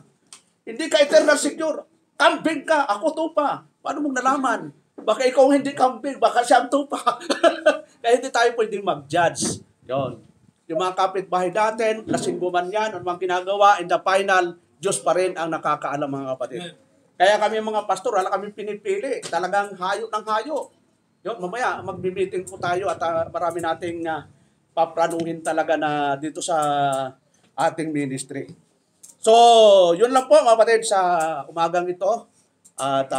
Hindi ka eternal secure. Kambing ka, ako tupa. Paano mong nalaman? Baka ikaw hindi kambing, baka siyang tupa. Kaya hindi tayo pwedeng mag-judge. Yun. Yung mga kapitbahay natin, lasinggo man yan, ano mang ginagawa, in the final, Diyos pa rin ang nakakaalam, mga kapatid. Kaya kami mga pastor, wala kami pinipili. Talagang hayo ng hayo. Yun, mamaya, magbi-meeting po tayo at marami nating paplanuhin talaga na dito sa ating ministry. So, yun lang po mga kapatid sa umagang ito. At